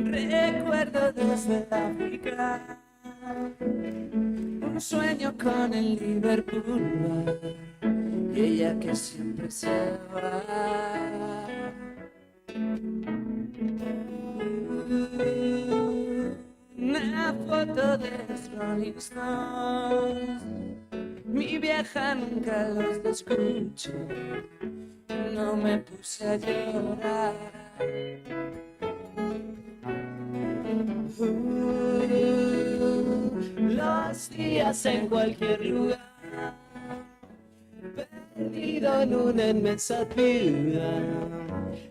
Recuerdo desde África un sueño con el Liverpool y ella que siempre se va. Una foto de los Rolling Stones, mi vieja nunca los escuché, no me puse a llorar. Los días en cualquier lugar, perdido en una inmensa ciudad,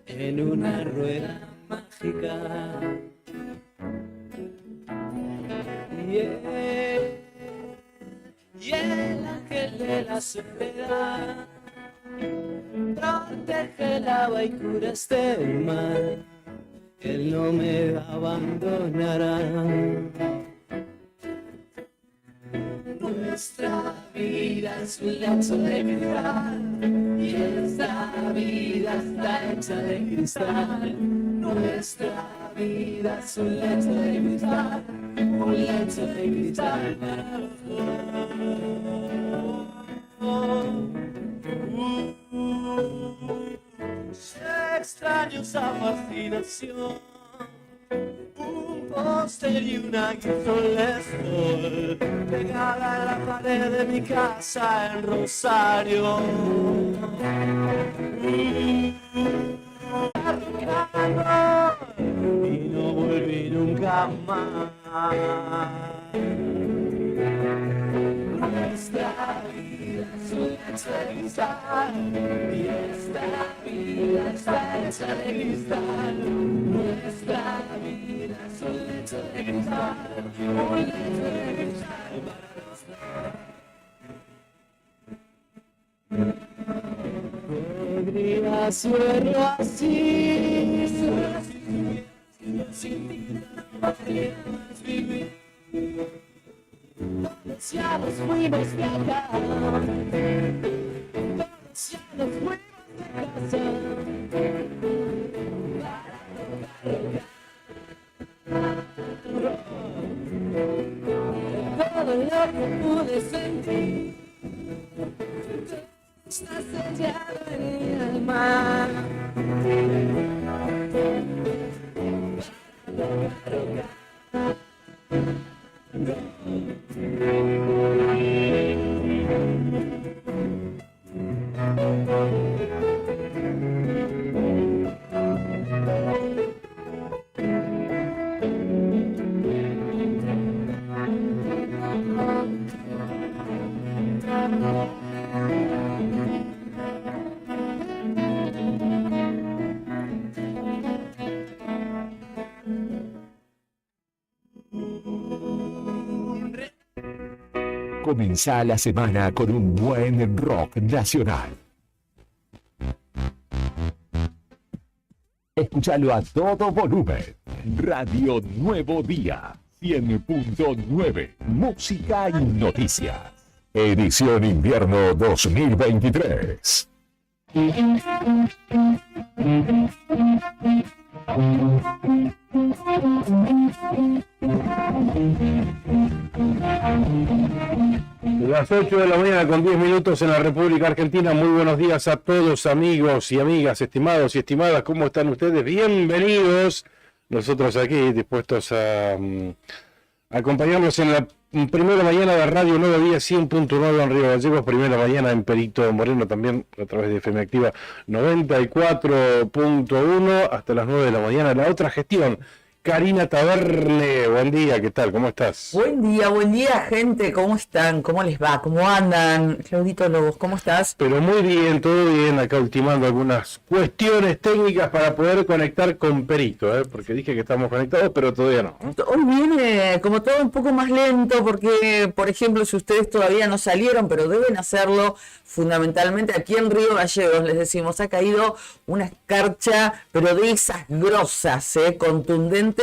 en una rueda mágica. Y el ángel de la soledad protege el agua y cura este mal. Él no me abandonará. Nuestra vida es un lecho de cristal y esta vida está hecha de cristal. Nuestra vida es un lecho de cristal, un lecho de cristal para los dos. Extraño esa fascinación, un póster y una guisolesol pegada en la pared de mi casa en Rosario. Y no volví nunca más. Nuestra vida es un lecho de cristal y esta vida está hecha de cristal. Nuestra vida es un lecho de cristal, un lecho de cristal para los dos. Podría serlo así, sin ti no podríamos vivir. Todos ya nos fuimos de acá, todos ya nos fuimos de casa, todo lo que pude sentir está sellado en mi alma. Comenzá la semana con un buen rock nacional. Escúchalo a todo volumen. Radio Nuevo Día, 100.9. Música y noticias. Edición Invierno 2023. Las 8 de la mañana con 10 minutos en la República Argentina. Muy buenos días a todos, amigos y amigas, estimados y estimadas. ¿Cómo están ustedes? Bienvenidos. Nosotros aquí dispuestos a acompañarnos en la primera mañana de Radio Nuevo Día 100.9 en Río Gallegos, primera mañana en Perito Moreno, también a través de FM Activa 94.1 hasta las 9 de la mañana. La otra gestión Karina Taverne. Buen día, ¿qué tal? ¿Cómo estás? Buen día, gente. ¿Cómo están? ¿Cómo les va? ¿Cómo andan? Claudito Lobos, ¿cómo estás? Pero muy bien, todo bien. Acá ultimando algunas cuestiones técnicas para poder conectar con Perito, porque dije que estamos conectados, pero todavía no. Hoy viene como todo un poco más lento porque, por ejemplo, si ustedes todavía no salieron, pero deben hacerlo, fundamentalmente aquí en Río Gallegos, les decimos, ha caído una escarcha, pero de esas grosas, contundentes.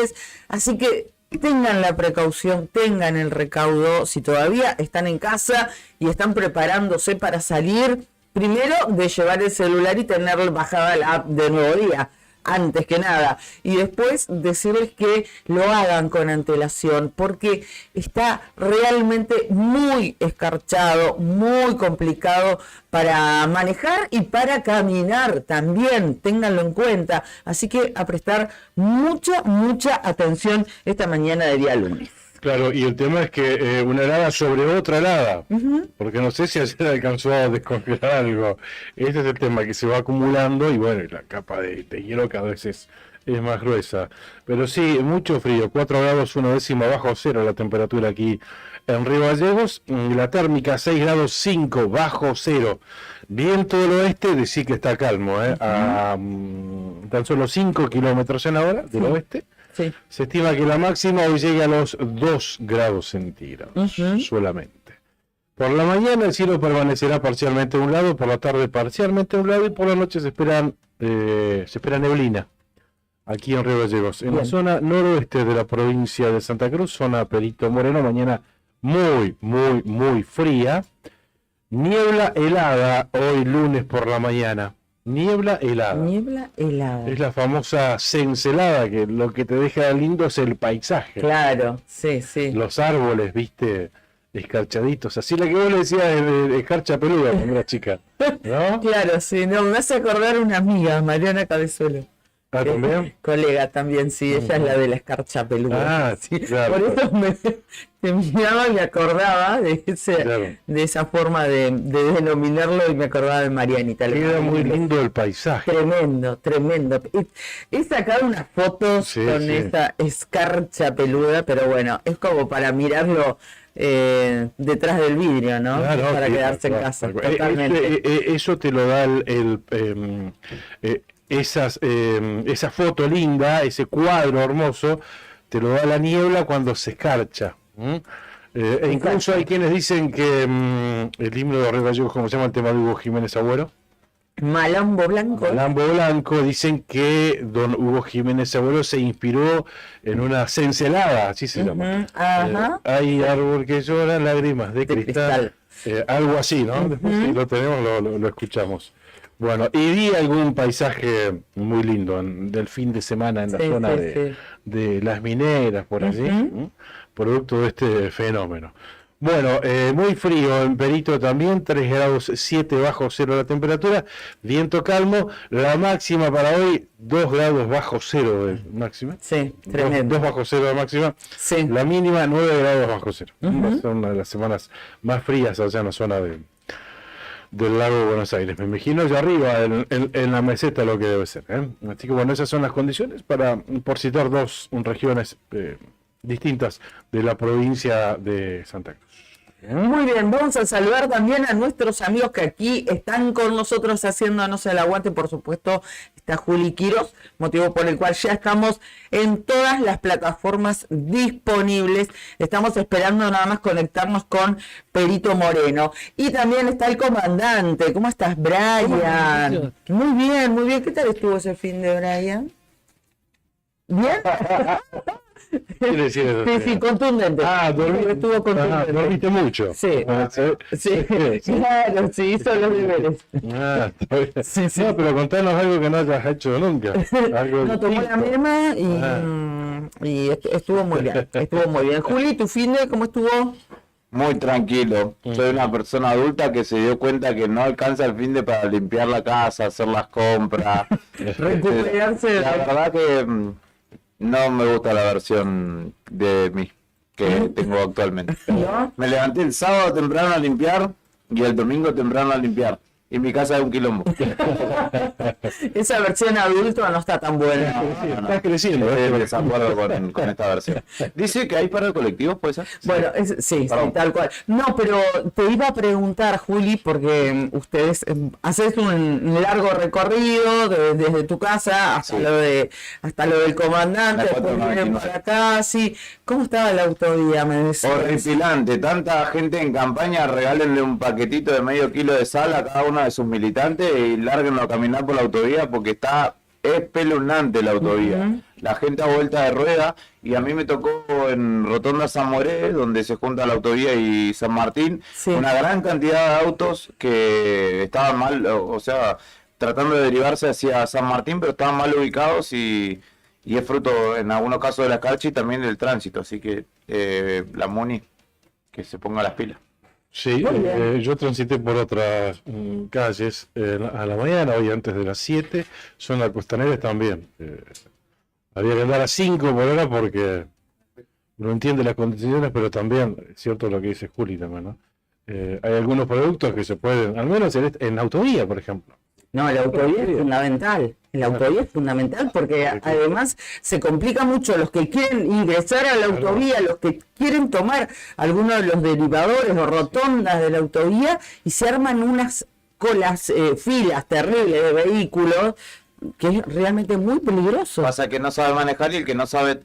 Así que tengan la precaución, tengan el recaudo, si todavía están en casa y están preparándose para salir, primero de llevar el celular y tener bajada la app de Nuevo Día, antes que nada, y después decirles que lo hagan con antelación, porque está realmente muy escarchado, muy complicado para manejar y para caminar también, ténganlo en cuenta, así que a prestar mucha atención esta mañana de día lunes. Claro, y el tema es que una helada sobre otra helada, porque no sé si ayer alcanzó a descongelar algo. Este es el tema, que se va acumulando y bueno, la capa de hielo cada vez es más gruesa. Pero sí, mucho frío, 4 grados 1 décima bajo cero la temperatura aquí en Río Gallegos, la térmica 6 grados 5 bajo cero. Viento del oeste, decir que está calmo, a tan solo 5 kilómetros en la hora del oeste. Sí. Se estima que la máxima hoy llegue a los 2 grados centígrados solamente. Por la mañana el cielo permanecerá parcialmente a un lado, por la tarde parcialmente a un lado y por la noche se espera neblina aquí en Río Gallegos. En la zona noroeste de la provincia de Santa Cruz, zona Perito Moreno, mañana muy fría. Niebla helada hoy lunes por la mañana. Niebla helada. Niebla helada. Es la famosa cincelada, que lo que te deja lindo es el paisaje. Claro, sí. Los árboles, viste, escarchaditos. Así la que vos le decías de escarcha peluda cuando era chica, ¿no? Claro, sí, no, me hace acordar una amiga, Mariana Cabezuelo. Ah, ¿también? Colega también, sí, ella es la de la escarcha peluda. Ah, sí. claro. Por eso te miraba y me acordaba de esa forma de denominarlo y me acordaba de Marianita. Queda muy lindo el paisaje. Tremendo. He sacado unas fotos con esta escarcha peluda, pero bueno, es como para mirarlo detrás del vidrio, ¿no? Claro, para quedarse en casa. Totalmente. Eso te lo da esa foto linda, ese cuadro hermoso, te lo da la niebla cuando se escarcha. E incluso hay quienes dicen que el himno de Río Gallegos, ¿cómo se llama el tema de Hugo Jiménez Agüero? Malambo Blanco, dicen que don Hugo Jiménez Agüero se inspiró en una cincelada, así se llama. Hay árbol que llora, lágrimas de cristal. Algo así, ¿no? Después si lo tenemos, lo escuchamos. Bueno, y vi algún paisaje muy lindo del fin de semana en la zona de Las Mineras, por allí, producto de este fenómeno. Bueno, muy frío en Perito también, 3 grados 7 bajo cero la temperatura, viento calmo, la máxima para hoy 2 grados bajo cero de máxima. Sí, tremendo. 2 bajo cero de máxima, sí. La mínima 9 grados bajo cero. Son una de las semanas más frías allá en la zona del lago de Buenos Aires. Me imagino allá arriba, en la meseta, lo que debe ser. Así que bueno, esas son las condiciones por citar dos regiones distintas de la provincia de Santa Cruz. Muy bien, vamos a saludar también a nuestros amigos que aquí están con nosotros haciéndonos el aguante. Por supuesto, está Juli Quiros, motivo por el cual ya estamos en todas las plataformas disponibles. Estamos esperando nada más conectarnos con Perito Moreno. Y también está el comandante. ¿Cómo estás, Brian? Muy bien. ¿Qué tal estuvo ese fin de Brian? ¿Bien? Quiere decir eso. Sí, contundente. Estuvo contundente. Dormiste mucho. Sí. Claro, sí, hizo los deberes. Está bien. Sí. No, pero contanos algo que no hayas hecho nunca. Algo no, tomó la merma y estuvo muy bien. Juli, ¿tu fin de cómo estuvo? Muy tranquilo. Soy una persona adulta que se dio cuenta que no alcanza el fin de para limpiar la casa, hacer las compras. Recuperarse. La verdad que no me gusta la versión de mí que tengo actualmente. ¿No? Me levanté el sábado temprano a limpiar y el domingo temprano a limpiar. y mi casa es un quilombo. Esa versión adulto no está tan buena. Está creciendo. Estoy en desacuerdo con esta versión. Dice que hay paro de colectivos, ¿puede ser? Bueno, sí, Perdón. tal cual. No, pero te iba a preguntar, Juli, porque ustedes haces un largo recorrido desde tu casa hasta Sí. hasta lo del comandante, La después vienen 499. por acá, sí. ¿Cómo estaba la autovía? Me decís? Horripilante, tanta gente en campaña, regálenle un paquetito de medio kilo de sal a cada uno de sus militantes y lárguenlo a caminar por la autovía porque está espeluznante la autovía. Ujú. La gente a vuelta de rueda y a mí me tocó en Rotonda San Moré, donde se junta la autovía y San Martín, Sí. una gran cantidad de autos que estaban mal, o sea, tratando de derivarse hacia San Martín, pero estaban mal ubicados y es fruto en algunos casos de la escarcha y también del tránsito, así que la MUNI que se ponga las pilas. Sí, Muy bien. yo transité por otras calles a la mañana, hoy antes de las 7, son las costaneras también. Había que andar a 5 por hora porque no entiende las condiciones, pero también, es cierto lo que dice Juli también, ¿no? Hay algunos productos que se pueden, al menos en autovía, por ejemplo. No, la autovía es fundamental. La autovía es fundamental porque además se complica mucho los que quieren ingresar a la autovía, los que quieren tomar algunos de los derivadores o rotondas de la autovía y se arman unas colas, filas terribles de vehículos que es realmente muy peligroso. Pasa que no sabe manejar y el que no sabe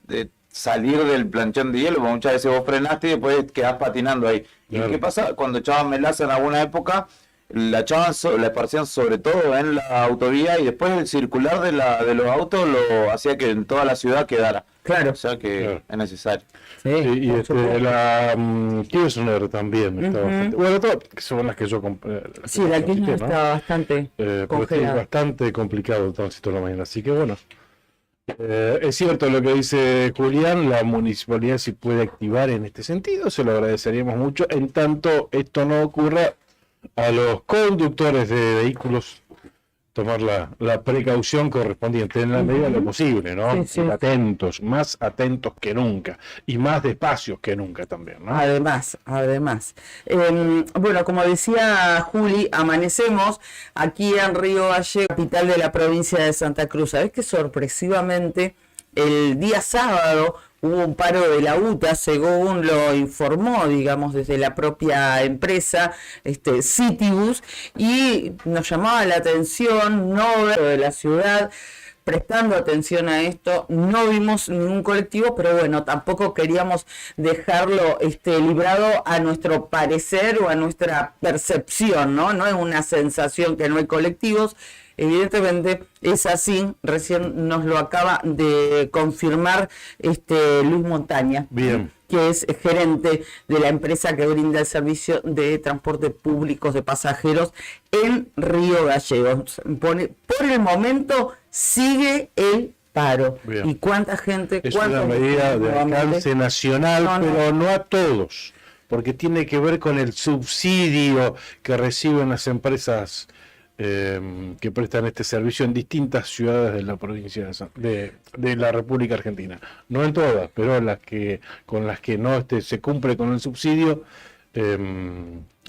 salir del planchón de hielo, porque muchas veces vos frenaste y después quedás patinando ahí. Claro. ¿Y qué pasa? Cuando echaban melaza en alguna época, la echaban, la esparcían sobre todo en la autovía y después el circular de los autos lo hacía que en toda la ciudad quedara. Claro. O sea que Claro. es necesario. Sí, Y por supuesto. la Kirchner también está Ujú. bastante, bueno, todas que son las que yo compré. Sí, la Kirchner ¿no? está bastante Porque es congelada. bastante complicado el tránsito en la mañana, así que bueno. Es cierto lo que dice Julián, la municipalidad si puede activar en este sentido, se lo agradeceríamos mucho, en tanto esto no ocurra, a los conductores de vehículos tomar la precaución correspondiente en la medida de lo posible, ¿no? Sí, sí. Ir atentos, más atentos que nunca, y más despacios que nunca también, ¿no? Además. Bueno, como decía Juli, amanecemos aquí en Río Gallegos, capital de la provincia de Santa Cruz. ¿Sabés que sorpresivamente el día sábado hubo un paro de la UTA, según lo informó, digamos, desde la propia empresa, Citibus, y nos llamaba la atención no ver de la ciudad prestando atención a esto, no vimos ningún colectivo, pero bueno, tampoco queríamos dejarlo librado a nuestro parecer o a nuestra percepción, ¿no? No es una sensación que no hay colectivos, evidentemente es así, recién nos lo acaba de confirmar Luis Montaña. Bien. Que es gerente de la empresa que brinda el servicio de transporte públicos de pasajeros en Río Gallegos. Por el momento sigue el paro. Bien. ¿Y cuánta gente? Es una cuántos medida de nuevamente? alcance nacional, No, no. pero no a todos, porque tiene que ver con el subsidio que reciben las empresas que prestan este servicio en distintas ciudades de la provincia de la República Argentina. No en todas, pero con las que no se cumple con el subsidio,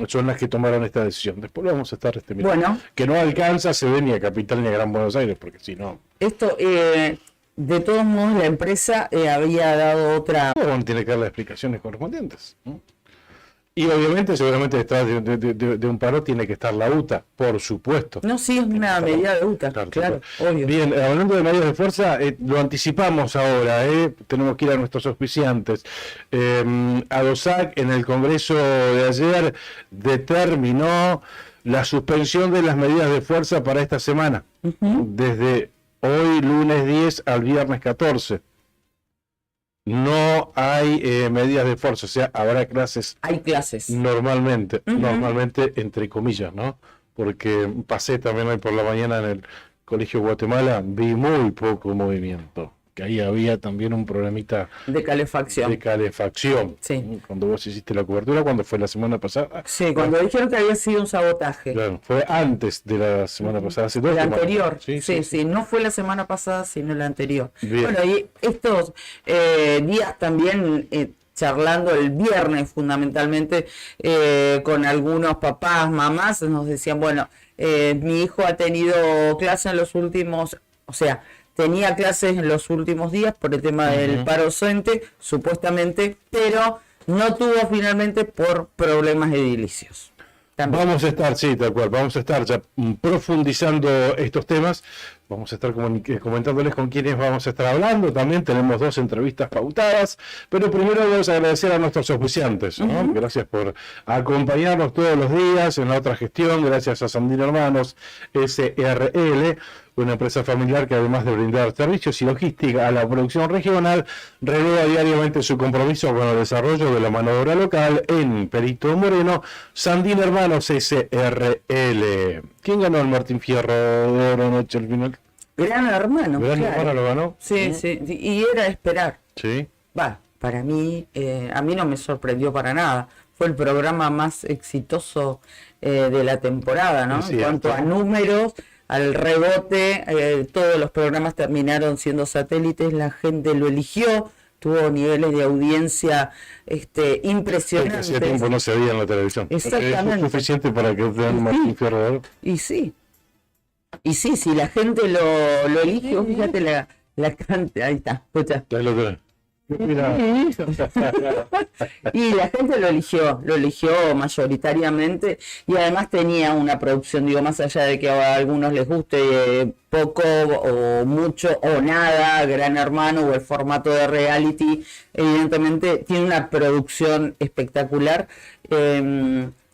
son las que tomaron esta decisión. Después lo vamos a estar mirando. Bueno. Que no alcanza, se ve ni a Capital ni a Gran Buenos Aires, porque si no, Esto, de todos modos, la empresa había dado otra... bueno, tiene que dar las explicaciones correspondientes, ¿no? Y obviamente, seguramente detrás de un paro tiene que estar la UTA, por supuesto. No, sí, es una medida de UTA, claro, obvio. Bien, hablando de medios de fuerza, lo anticipamos ahora, tenemos que ir a nuestros auspiciantes. ADOSAC en el Congreso de ayer determinó la suspensión de las medidas de fuerza para esta semana, desde hoy lunes 10 al viernes 14. No hay medidas de fuerza, o sea, habrá clases Hay clases. normalmente, entre comillas, ¿no? Porque pasé también hoy por la mañana en el Colegio Guatemala, vi muy poco movimiento, que ahí había también un problemita De calefacción. de calefacción. Sí. Cuando vos hiciste la cobertura, cuando fue la semana pasada, Sí, cuando dijeron que había sido un sabotaje. claro, fue antes de la semana pasada, hace 2 La semanas. anterior, Sí, sí, no fue la semana pasada, sino la anterior. Bien. Bueno, y estos días también charlando el viernes fundamentalmente con algunos papás, mamás, nos decían, bueno, mi hijo ha tenido clase en los últimos, o sea, tenía clases en los últimos días por el tema del paro docente, supuestamente, pero no tuvo finalmente por problemas edilicios. También. Vamos a estar, sí, tal cual, vamos a estar ya profundizando estos temas, vamos a estar comentándoles con quienes vamos a estar hablando, también tenemos 2 entrevistas pautadas, pero primero vamos a agradecer a nuestros auspiciantes, ¿no? Gracias por acompañarnos todos los días en la otra gestión, gracias a Sandino Hermanos SRL, una empresa familiar que además de brindar servicios y logística a la producción regional, renueva diariamente su compromiso con el desarrollo de la mano de obra local en Perito Moreno. Sandino Hermanos SRL. ¿Quién ganó el Martín Fierro de Oro anoche al final? Gran Hermano. Gran claro. Hermano lo ganó. Sí, sí, y era de esperar. Sí. Va, para mí, a mí no me sorprendió para nada. Fue el programa más exitoso de la temporada, ¿no? Sí, en cuanto a números, al rebote, todos los programas terminaron siendo satélites, la gente lo eligió, tuvo niveles de audiencia impresionantes. Hacía tiempo no se veía en la televisión. Exactamente. ¿Es suficiente para que te den Martín Fierro de Oro? Y sí, si la gente lo eligió, fíjate la cantidad, ahí está, escucha. Ahí lo tenés. Mira. Y la gente lo eligió mayoritariamente, y además tenía una producción, digo, más allá de que a algunos les guste poco o mucho o nada Gran Hermano o el formato de reality, evidentemente tiene una producción espectacular.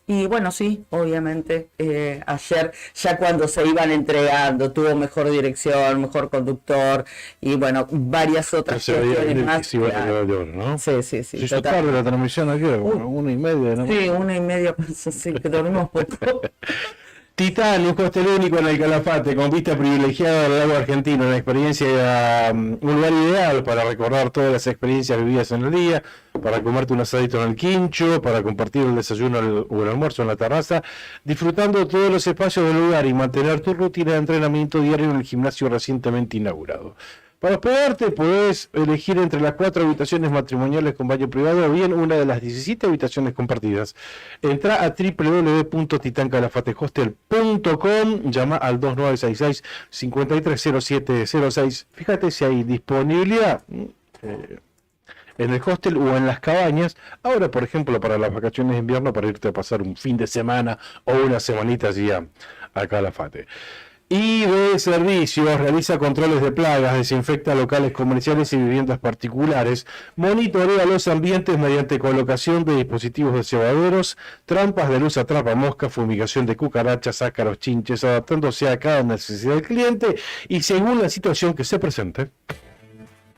Y bueno, sí, obviamente, ayer ya cuando se iban entregando, tuvo mejor dirección, mejor conductor y bueno, varias otras cuestiones más. Sí, ¿no? Sí. Se hizo tarde la transmisión aquí, bueno, 1:30, ¿no? Sí, 1:30, sí, que dormimos poco. Titán, un hostel único en el Calafate, con vista privilegiada al lago argentino, una experiencia, un lugar ideal para recordar todas las experiencias vividas en el día, para comerte un asadito en el quincho, para compartir el desayuno o el almuerzo en la terraza, disfrutando todos los espacios del lugar y mantener tu rutina de entrenamiento diario en el gimnasio recientemente inaugurado. Para hospedarte podés elegir entre las 4 habitaciones matrimoniales con baño privado o bien una de las 17 habitaciones compartidas. Entra a www.titancalafatehostel.com, llama al 2966-530706. Fíjate si hay disponibilidad en el hostel o en las cabañas. Ahora, por ejemplo, para las vacaciones de invierno, para irte a pasar un fin de semana o una semanita allí a Calafate. IB Servicios realiza controles de plagas, desinfecta locales comerciales y viviendas particulares, monitorea los ambientes mediante colocación de dispositivos de cebaderos, trampas de luz atrapamoscas, fumigación de cucarachas, ácaros, chinches, adaptándose a cada necesidad del cliente y según la situación que se presente.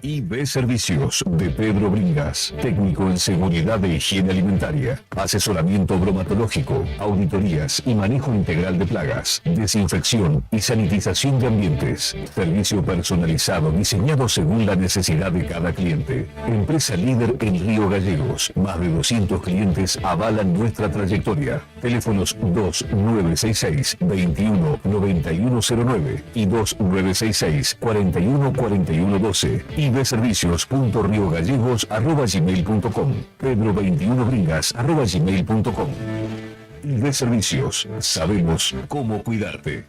IB Servicios de Pedro Bringas, técnico en seguridad e higiene alimentaria, asesoramiento bromatológico, auditorías y manejo integral de plagas, desinfección y sanitización de ambientes, servicio personalizado diseñado según la necesidad de cada cliente. Empresa líder en Río Gallegos, más de 200 clientes avalan nuestra trayectoria. Teléfonos 2966-219109 y 2966-414112. ibservicios.riogallegos@gmail.com, pedro21bringas@gmail.com. IB Servicios, sabemos cómo cuidarte.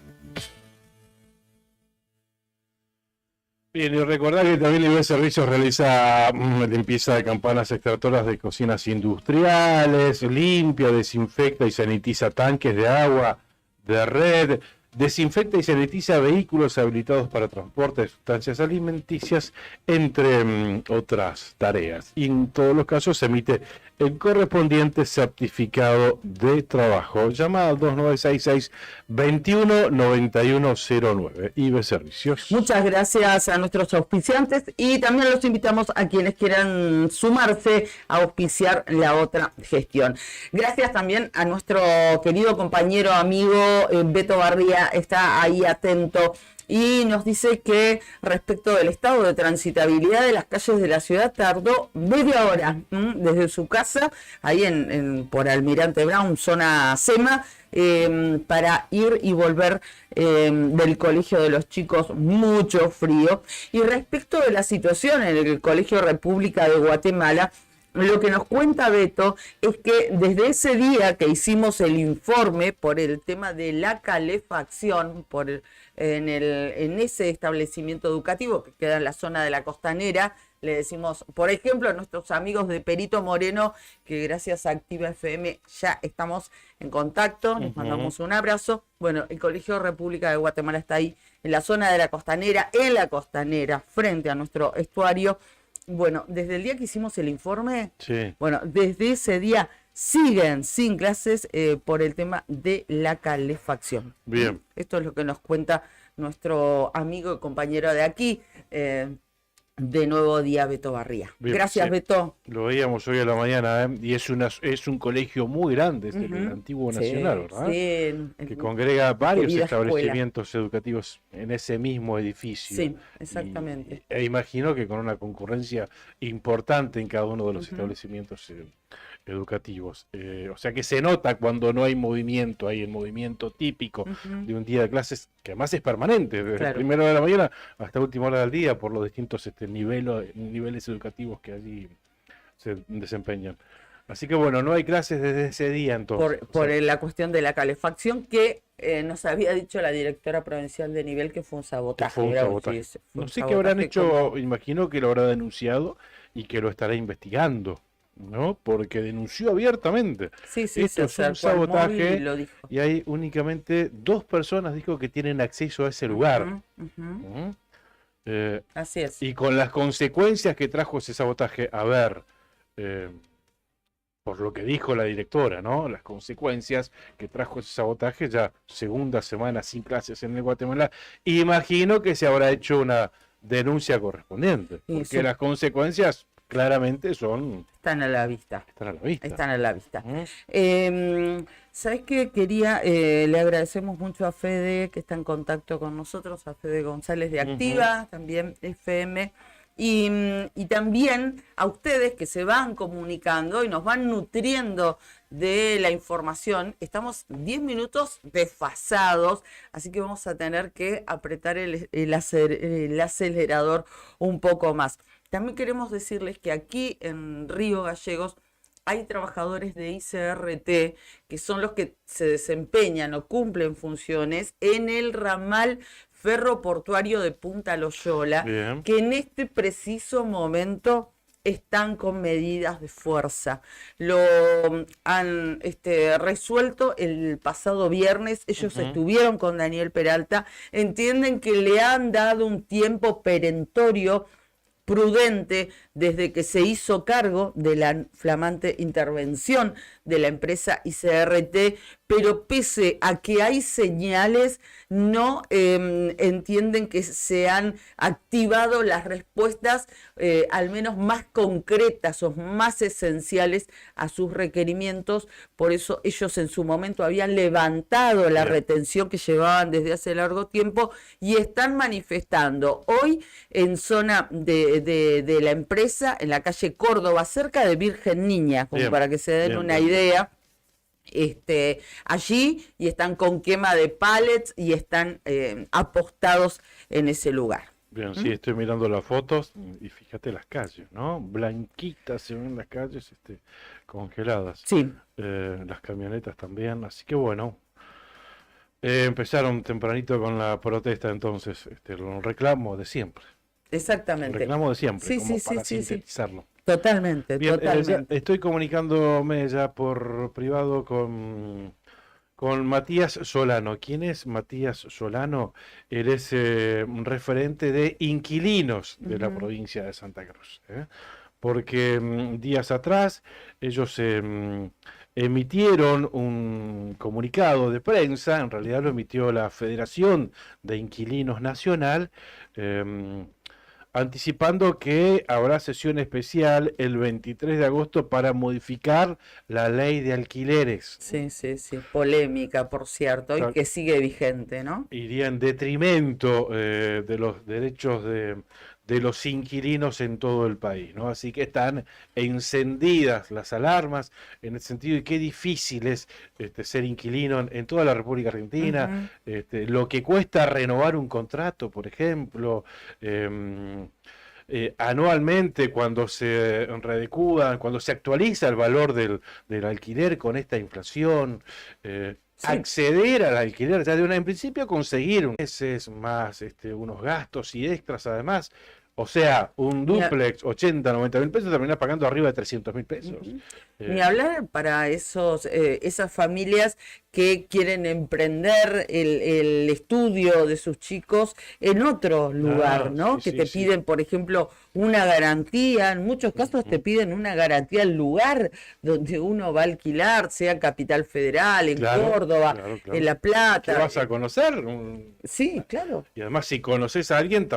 Bien, y recordar que también IB Servicios realiza limpieza de campanas extractoras de cocinas industriales, limpia, desinfecta y sanitiza tanques de agua, de red, desinfecta y sanitiza vehículos habilitados para transporte de sustancias alimenticias, entre otras tareas. Y en todos los casos se emite el correspondiente certificado de trabajo. Llamada al 2966-219109. IB Servicios. Muchas gracias a nuestros auspiciantes y también los invitamos a quienes quieran sumarse a auspiciar la otra gestión. Gracias también a nuestro querido compañero, amigo Beto Barría, está ahí atento y nos dice que respecto del estado de transitabilidad de las calles de la ciudad tardó media hora desde su casa, ahí por Almirante Brown, zona SEMA, para ir y volver del colegio de los chicos, mucho frío. Y respecto de la situación en el Colegio República de Guatemala, lo que nos cuenta Beto es que desde ese día que hicimos el informe por el tema de la calefacción en ese establecimiento educativo que queda en la zona de la Costanera, le decimos, por ejemplo, a nuestros amigos de Perito Moreno, que gracias a Activa FM ya estamos en contacto, les mandamos un abrazo. Bueno, el Colegio República de Guatemala está ahí, en la zona de la Costanera, frente a nuestro estuario. Bueno, desde el día que hicimos el informe, Sí. bueno, desde ese día siguen sin clases por el tema de la calefacción. Bien. Esto es lo que nos cuenta nuestro amigo y compañero de aquí, de Nuevo Día, Beto Barría. Bien, Gracias, sí. Beto. Lo veíamos hoy a la mañana, y es un colegio muy grande, es el Antiguo Nacional, ¿verdad? Sí, Que congrega varios querida establecimientos educativos en ese mismo edificio. Sí, exactamente. E imagino que con una concurrencia importante en cada uno de los establecimientos educativos. O sea que se nota cuando no hay movimiento, hay el movimiento típico de un día de clases, que además es permanente, desde Claro. primera hora de la mañana hasta última hora del día, por los distintos niveles educativos que allí se desempeñan. Así que bueno, no hay clases desde ese día entonces. Por la cuestión de la calefacción que nos había dicho la directora provincial de nivel que fue un sabotaje. Fue un Mirá vos, sabotaje. sí, fue No un sé qué habrán sabotaje hecho, como- imagino que lo habrá denunciado y que lo estará investigando, ¿no? Porque denunció abiertamente. Sí, Esto se es un acercó al móvil sabotaje y lo dijo. y hay únicamente 2 personas, dijo, que tienen acceso a ese lugar. Ujú. ¿Mm? Eh, Así es. y con las consecuencias que trajo ese sabotaje, a ver, por lo que dijo la directora, ¿no? Las consecuencias que trajo ese sabotaje, ya segunda semana sin clases en el Guatemala, imagino que se habrá hecho una denuncia correspondiente, Y porque sí. las consecuencias claramente Están a la vista. están a la vista. Están a la vista. ¿Mm? ¿Sabes qué? Quería, le agradecemos mucho a Fede que está en contacto con nosotros, a Fede González de Activa, también FM, y también a ustedes que se van comunicando y nos van nutriendo de la información. Estamos 10 minutos desfasados, así que vamos a tener que apretar el acelerador un poco más. También queremos decirles que aquí en Río Gallegos hay trabajadores de ICRT que son los que se desempeñan o cumplen funciones en el ramal ferroportuario de Punta Loyola, Bien. que en este preciso momento están con medidas de fuerza. Lo han resuelto el pasado viernes, ellos estuvieron con Daniel Peralta, entienden que le han dado un tiempo perentorio prudente desde que se hizo cargo de la flamante intervención de la empresa ICRT, pero pese a que hay señales, no entienden que se han activado las respuestas al menos más concretas o más esenciales a sus requerimientos. Por eso ellos en su momento habían levantado la retención que llevaban desde hace largo tiempo y están manifestando hoy en zona de la empresa, en la calle Córdoba, cerca de Virgen Niña, como Bien, para que se den bien, una bien. idea. Allí y están con quema de pallets y están apostados en ese lugar. Bien, sí, estoy mirando las fotos y fíjate las calles, ¿no? Blanquitas se ven las calles congeladas. Sí, Las camionetas también, así que bueno. Empezaron tempranito con la protesta entonces, el reclamo de siempre. El exactamente. reclamo de siempre, Sí, como sí, sí, para sí, sí. sintetizarlo. Totalmente, Bien, totalmente. estoy comunicándome ya por privado con Matías Solano. ¿Quién es Matías Solano? Él es un referente de inquilinos de la provincia de Santa Cruz. Porque días atrás ellos emitieron un comunicado de prensa, en realidad lo emitió la Federación de Inquilinos Nacional, anticipando que habrá sesión especial el 23 de agosto para modificar la ley de alquileres. Sí, sí, sí. Polémica, por cierto, y Claro. que sigue vigente, ¿no? Iría en detrimento de los derechos de los inquilinos en todo el país, ¿no? Así que están encendidas las alarmas en el sentido de qué difícil es ser inquilino en toda la República Argentina, lo que cuesta renovar un contrato, por ejemplo, anualmente cuando se readecuan, cuando se actualiza el valor del alquiler con esta inflación, acceder al alquiler, ya en principio conseguir meses más unos gastos y extras además. O sea, un dúplex, 80, 90 mil pesos, terminás pagando arriba de 300 mil pesos. Ni hablar para esas familias que quieren emprender el estudio de sus chicos en otro lugar, ¿no? Sí, Que te piden, por ejemplo, una garantía. En muchos casos te piden una garantía al lugar donde uno va a alquilar, sea Capital Federal, en Córdoba, en La Plata. ¿Qué vas a conocer? Sí, claro. Y además, si conoces a alguien,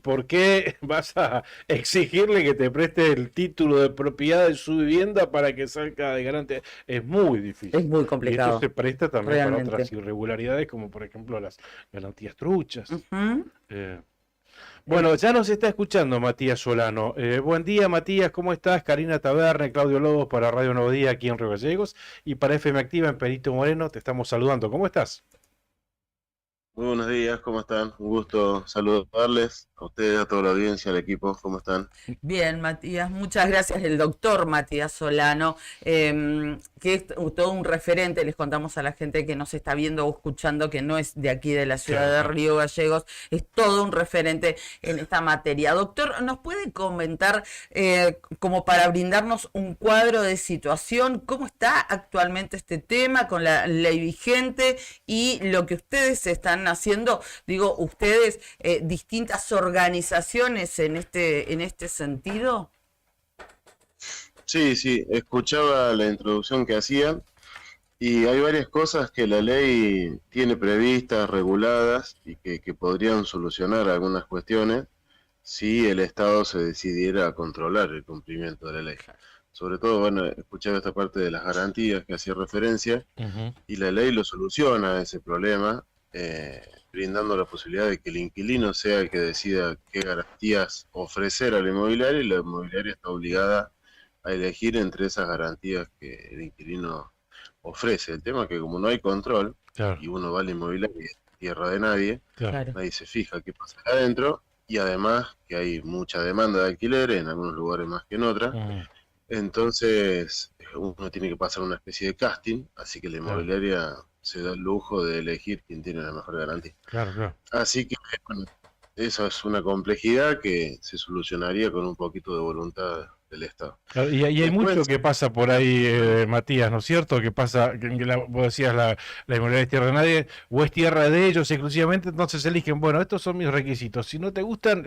¿por qué vas a exigirle que te preste el título de propiedad de su vivienda para que salga de garante? Es muy difícil. Es muy complicado. Y esto se presta también Realmente. para otras irregularidades, como por ejemplo las garantías truchas. Bueno, ya nos está escuchando Matías Solano. Buen día, Matías, ¿cómo estás? Karina Taberna, Claudio Lobos para Radio Nuevo Día aquí en Río Gallegos y para FM Activa en Perito Moreno. Te estamos saludando. ¿Cómo estás? Muy buenos días, ¿cómo están? Un gusto saludarles, a ustedes, a toda la audiencia, al equipo, ¿cómo están? Bien, Matías, muchas gracias. El doctor Matías Solano, que es todo un referente, les contamos a la gente que nos está viendo o escuchando, que no es de aquí de la ciudad de Río Gallegos, es todo un referente en esta materia. Doctor, ¿nos puede comentar, como para brindarnos un cuadro de situación, cómo está actualmente este tema con la ley vigente y lo que ustedes están haciendo? Digo, ustedes, distintas organizaciones en este sentido. Sí, escuchaba la introducción que hacían y hay varias cosas que la ley tiene previstas, reguladas y que podrían solucionar algunas cuestiones si el Estado se decidiera a controlar el cumplimiento de la ley. Sobre todo, bueno, escuchaba esta parte de las garantías que hacía referencia y la ley lo soluciona ese problema, brindando la posibilidad de que el inquilino sea el que decida qué garantías ofrecer a la inmobiliaria y la inmobiliaria está obligada a elegir entre esas garantías que el inquilino ofrece. El tema es que como no hay control y uno va a la inmobiliaria y es tierra de nadie, nadie se fija qué pasa adentro y además que hay mucha demanda de alquiler en algunos lugares más que en otras. Entonces uno tiene que pasar una especie de casting, así que la inmobiliaria se da el lujo de elegir quién tiene la mejor garantía. Así que bueno, eso es una complejidad que se solucionaría con un poquito de voluntad del Estado. Y hay Después, mucho que pasa por ahí, Matías, ¿no es cierto? Que pasa, vos decías, la inmobiliaria es tierra de nadie, o es tierra de ellos exclusivamente, entonces eligen, bueno, estos son mis requisitos. Si no te gustan,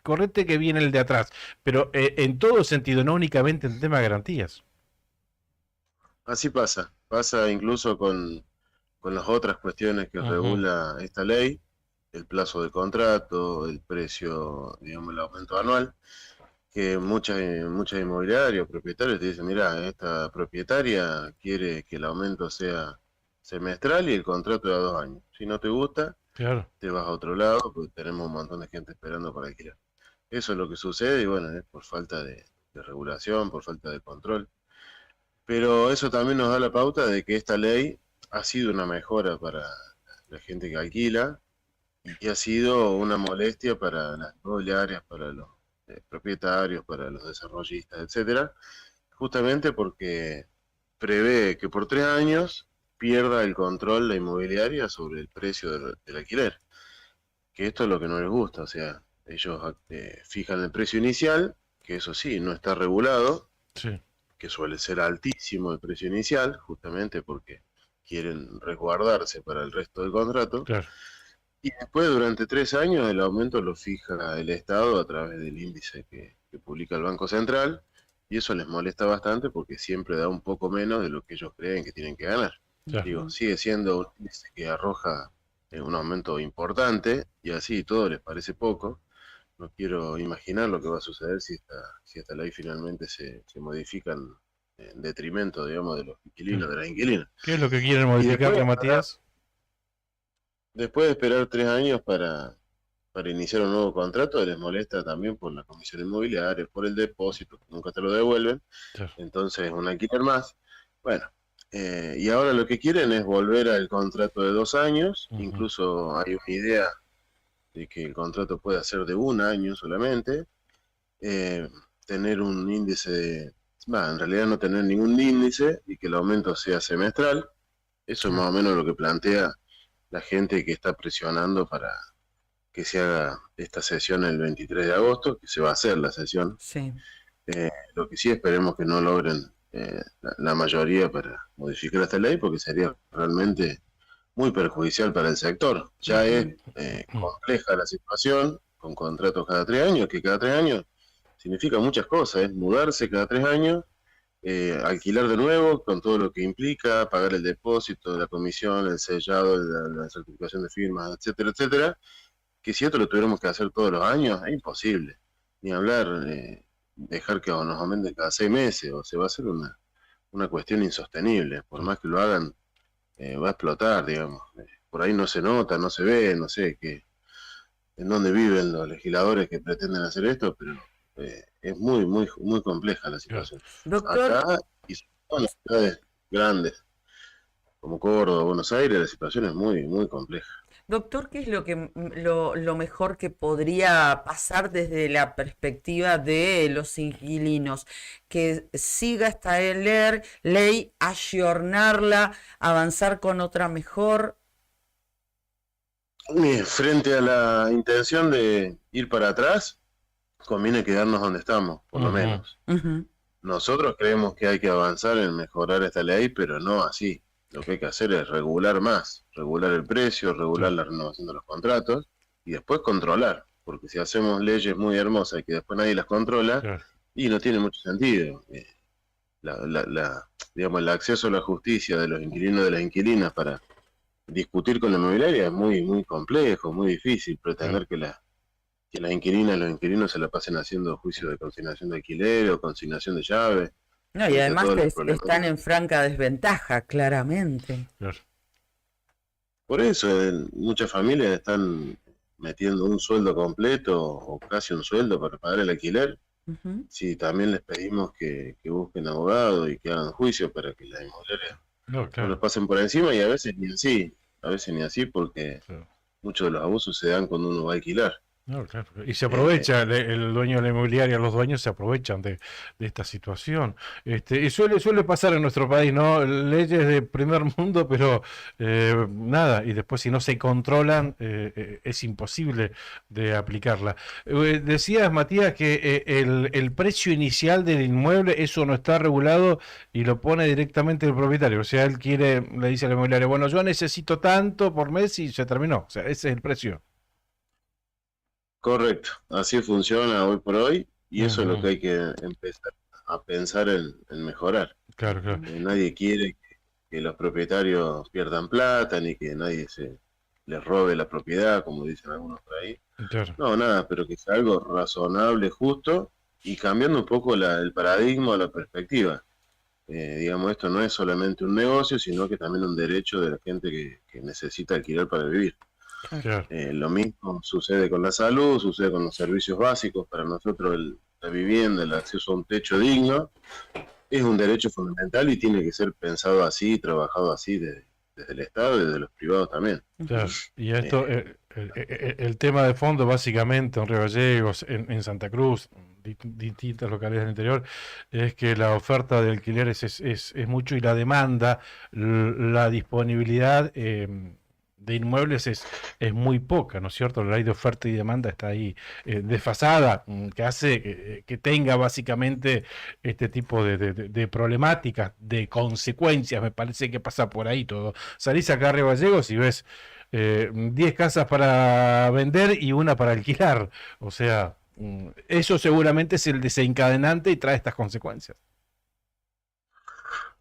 correte que viene el de atrás. Pero en todo sentido, no únicamente en tema de garantías. Así pasa incluso con las otras cuestiones que regula esta ley, el plazo de contrato, el precio, digamos, el aumento anual, que muchas inmobiliarias o propietarios te dicen, mira, esta propietaria quiere que el aumento sea semestral y el contrato de 2 años. Si no te gusta, te vas a otro lado, porque tenemos un montón de gente esperando para alquilar. Eso es lo que sucede y bueno, es por falta de regulación, por falta de control. Pero eso también nos da la pauta de que esta ley ha sido una mejora para la gente que alquila y ha sido una molestia para las inmobiliarias, para los propietarios, para los desarrollistas, etcétera, justamente porque prevé que por 3 años pierda el control la inmobiliaria sobre el precio del alquiler. Que esto es lo que no les gusta, o sea, ellos fijan el precio inicial, que eso sí, no está regulado, que suele ser altísimo el precio inicial, justamente porque quieren resguardarse para el resto del contrato. Y después, durante 3 años, el aumento lo fija el Estado a través del índice que publica el Banco Central, y eso les molesta bastante porque siempre da un poco menos de lo que ellos creen que tienen que ganar. Digo, sigue siendo un índice que arroja un aumento importante, y así todo les parece poco. No quiero imaginar lo que va a suceder si esta ley finalmente se modifica en detrimento, digamos, de los inquilinos, de las inquilinas. ¿Qué es lo que quieren modificar, Matías? Después de esperar 3 años para iniciar un nuevo contrato, les molesta también por la comisión inmobiliaria, por el depósito, que nunca te lo devuelven. Entonces, un alquiler más. Bueno, y ahora lo que quieren es volver al contrato de 2 años. Incluso hay una idea de que el contrato pueda ser de un año solamente, tener un índice, en realidad no tener ningún índice y que el aumento sea semestral. Eso es más o menos lo que plantea la gente que está presionando para que se haga esta sesión el 23 de agosto, que se va a hacer la sesión. Sí. Lo que sí esperemos que no logren la mayoría para modificar esta ley, porque sería realmente muy perjudicial para el sector. Ya es compleja la situación, con contratos cada 3 años, que cada 3 años significa muchas cosas, es mudarse cada 3 años, alquilar de nuevo, con todo lo que implica, pagar el depósito, la comisión, el sellado, la certificación de firmas, etcétera, etcétera, que si esto lo tuviéramos que hacer todos los años, es imposible. Ni hablar, dejar que nos aumenten cada 6 meses, o se va a hacer una cuestión insostenible. Por más que lo hagan, va a explotar, digamos. Por ahí no se nota, no se ve, no sé en dónde viven los legisladores que pretenden hacer esto, pero es muy, muy, muy compleja la situación. Doctor, Acá, y en las ciudades grandes, como Córdoba, Buenos Aires, la situación es muy, muy compleja. doctor, ¿qué es lo mejor que podría pasar desde la perspectiva de los inquilinos? Que siga esta ley, ayornarla, avanzar con otra mejor. Frente a la intención de ir para atrás, conviene quedarnos donde estamos, por lo menos. Nosotros creemos que hay que avanzar en mejorar esta ley, pero no así. Lo que hay que hacer es regular más, regular el precio, regular la renovación de los contratos y después controlar, porque si hacemos leyes muy hermosas y que después nadie las controla, y no tiene mucho sentido. Digamos, el acceso a la justicia de los inquilinos y de las inquilinas para discutir con la inmobiliaria es muy, muy complejo, muy difícil. Pretender que las inquilinas y los inquilinos se la pasen haciendo juicio de consignación de alquiler o consignación de llave. No, y además están en franca desventaja, claramente. Por eso muchas familias están metiendo un sueldo completo o casi un sueldo para pagar el alquiler. Si también les pedimos que busquen abogados y que hagan juicio para que las inmobiliarias no los pasen por encima, y a veces ni así, porque muchos de los abusos se dan cuando uno va a alquilar. No, claro. Y se aprovecha, el dueño de la inmobiliaria, los dueños se aprovechan de esta situación. Y suele pasar en nuestro país, ¿no? Leyes de primer mundo, pero nada, y después si no se controlan, es imposible de aplicarla. Decías, Matías, que el precio inicial del inmueble, eso no está regulado y lo pone directamente el propietario. O sea, él le dice a la inmobiliaria, bueno, yo necesito tanto por mes y se terminó. O sea, ese es el precio. Correcto, así funciona hoy por hoy, y eso es lo que hay que empezar a pensar en mejorar. Claro. Nadie quiere que los propietarios pierdan plata, ni que nadie les robe la propiedad, como dicen algunos por ahí. Claro. No, nada, pero que sea algo razonable, justo, y cambiando un poco el paradigma o la perspectiva. Digamos, esto no es solamente un negocio, sino que también un derecho de la gente que necesita alquilar para vivir. Claro. Lo mismo sucede con la salud, sucede con los servicios básicos. Para nosotros la vivienda, el acceso a un techo digno, es un derecho fundamental y tiene que ser pensado así, trabajado así desde el Estado y desde los privados también. Claro. Y esto, el tema de fondo básicamente en Río Gallegos, en Santa Cruz, distintas localidades del interior, es que la oferta de alquileres es mucho, y la demanda, la disponibilidad de inmuebles es muy poca, ¿no es cierto? La ley de oferta y demanda está ahí desfasada, que hace que tenga básicamente este tipo de problemáticas, de consecuencias. Me parece que pasa por ahí todo. Salís acá a Río Gallegos y ves 10 casas para vender y una para alquilar. O sea, eso seguramente es el desencadenante y trae estas consecuencias.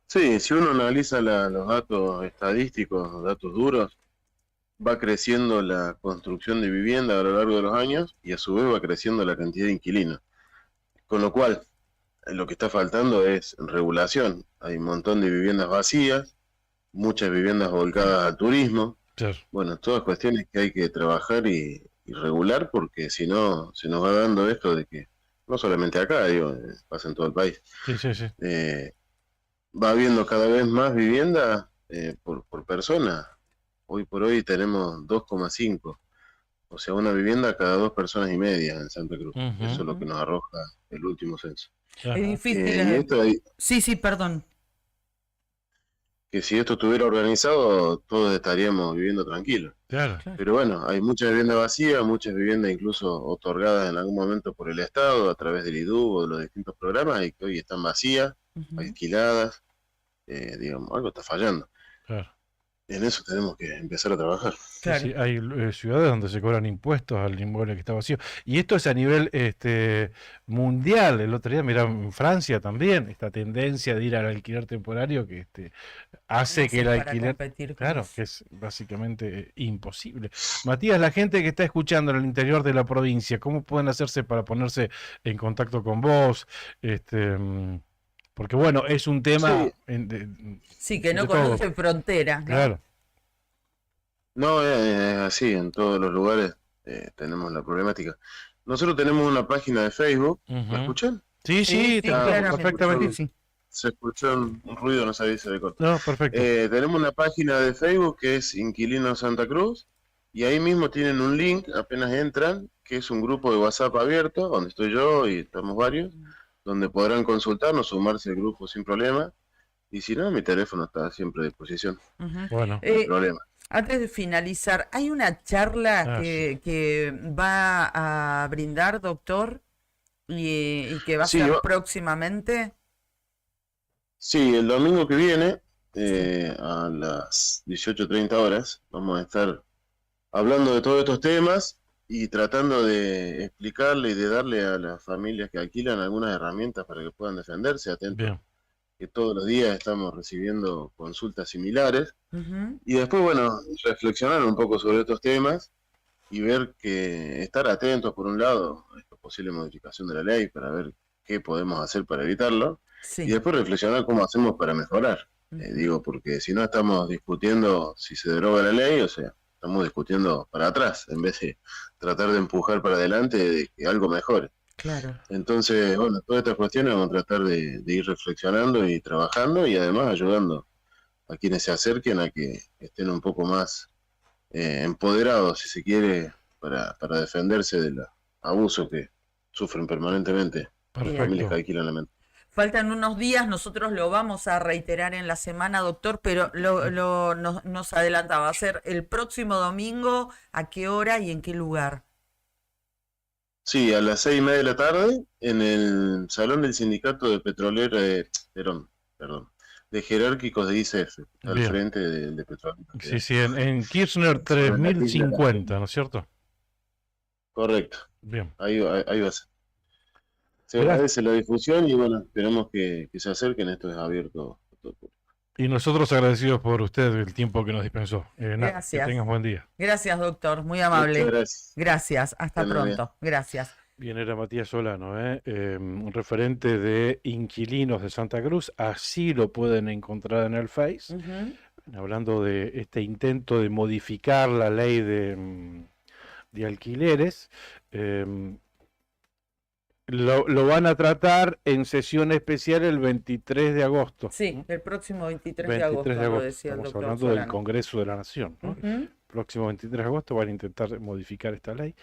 Sí, si uno analiza los datos estadísticos, los datos duros, va creciendo la construcción de vivienda a lo largo de los años y a su vez va creciendo la cantidad de inquilinos. Con lo cual, lo que está faltando es regulación. Hay un montón de viviendas vacías, muchas viviendas volcadas al turismo. Claro. Bueno, todas cuestiones que hay que trabajar y regular, porque si no, se nos va dando esto de que, no solamente acá, pasa en todo el país. Sí. Va habiendo cada vez más vivienda por persona. Hoy por hoy tenemos 2,5 O sea, una vivienda cada 2,5 personas en Santa Cruz. Ujú. Eso es lo que nos arroja el último censo. Ajá. Es difícil. Y esto ahí, Sí, sí, perdón. que si esto estuviera organizado, todos estaríamos viviendo tranquilos. Claro. Pero bueno, hay muchas viviendas vacías, muchas viviendas incluso otorgadas en algún momento por el Estado a través del IDU o de los distintos programas y que hoy están vacías, Ujú. alquiladas, digamos, algo está fallando. Claro. En eso tenemos que empezar a trabajar. Claro. Sí, hay ciudades donde se cobran impuestos al inmueble que está vacío. Y esto es a nivel mundial. El otro día, mira, en Francia también, esta tendencia de ir al alquiler temporario que hace que el Para alquiler, competir con claro, eso. que es básicamente imposible. Matías, la gente que está escuchando en el interior de la provincia, ¿cómo pueden hacerse para ponerse en contacto con vos? Porque bueno, es un tema Sí, que no de todo. conoce fronteras, ¿no? Claro. No, es así, en todos los lugares tenemos la problemática. Nosotros tenemos una página de Facebook, ¿me Ujú. escuchan? Sí, sí, te escucho claramente. perfectamente. Sí, sí. Se escuchó un ruido, no sabía si se le cortó. No, perfecto. Tenemos una página de Facebook que es Inquilinos Santa Cruz y ahí mismo tienen un link, apenas entran, que es un grupo de WhatsApp abierto, donde estoy yo y estamos varios, donde podrán consultarnos, sumarse al grupo sin problema. Y si no, mi teléfono está siempre a disposición, Ujú. Bueno, no hay problema. Antes de finalizar, ¿hay una charla Ah, que va a brindar, doctor? Y que va a Sí, ser va- próximamente. Sí, el domingo que viene, a las 18:30 horas, vamos a estar hablando de todos estos temas y tratando de explicarle y de darle a las familias que alquilan algunas herramientas para que puedan defenderse, atentos, bien. que todos los días estamos recibiendo consultas similares. Ujú. Y después, bueno, reflexionar un poco sobre estos temas y ver que estar atentos, por un lado, a esta posible modificación de la ley para ver qué podemos hacer para evitarlo. Y Sí. después reflexionar cómo hacemos para mejorar. Ujú. Digo, porque si no estamos discutiendo si se deroga la ley, o sea, estamos discutiendo para atrás, en vez de tratar de empujar para adelante de que algo mejore. Claro. Entonces, bueno, todas estas cuestiones vamos a tratar de ir reflexionando y trabajando y además ayudando a quienes se acerquen a que estén un poco más empoderados, si se quiere, para defenderse del abuso que sufren permanentemente las familias Perfecto. que alquilan la mente. Faltan unos días, nosotros lo vamos a reiterar en la semana, doctor, pero nos adelantaba. ¿Va a ser el próximo domingo? ¿A qué hora y en qué lugar? Sí, a las 6:30 de la tarde, en el salón del sindicato de petroleros, perdón, de jerárquicos de ICF, al Bien. frente de Petroleros. Sí, sí, en Kirchner Sobre la 3050, ¿no es cierto? Correcto, Bien. ahí va a ser. Se Gracias. agradece la difusión y bueno, esperamos que se acerquen, esto es abierto a todo el público. Y nosotros agradecidos por usted el tiempo que nos dispensó. Nada, Gracias. que tengas buen día. Gracias, doctor, muy Muchas amable. gracias. Gracias, hasta Bueno, bien. pronto. Gracias. Bien, era Matías Solano, un referente de Inquilinos de Santa Cruz. Así lo pueden encontrar en el Face. Ujú. Hablando de este intento de modificar la ley de alquileres. Lo van a tratar en sesión especial el 23 de agosto. Sí, el próximo 23 de 23 agosto, de lo agosto. decía el Estamos doctor hablando del Solano. Congreso de la Nación, ¿no? Ujú. Próximo 23 de agosto van a intentar modificar esta ley.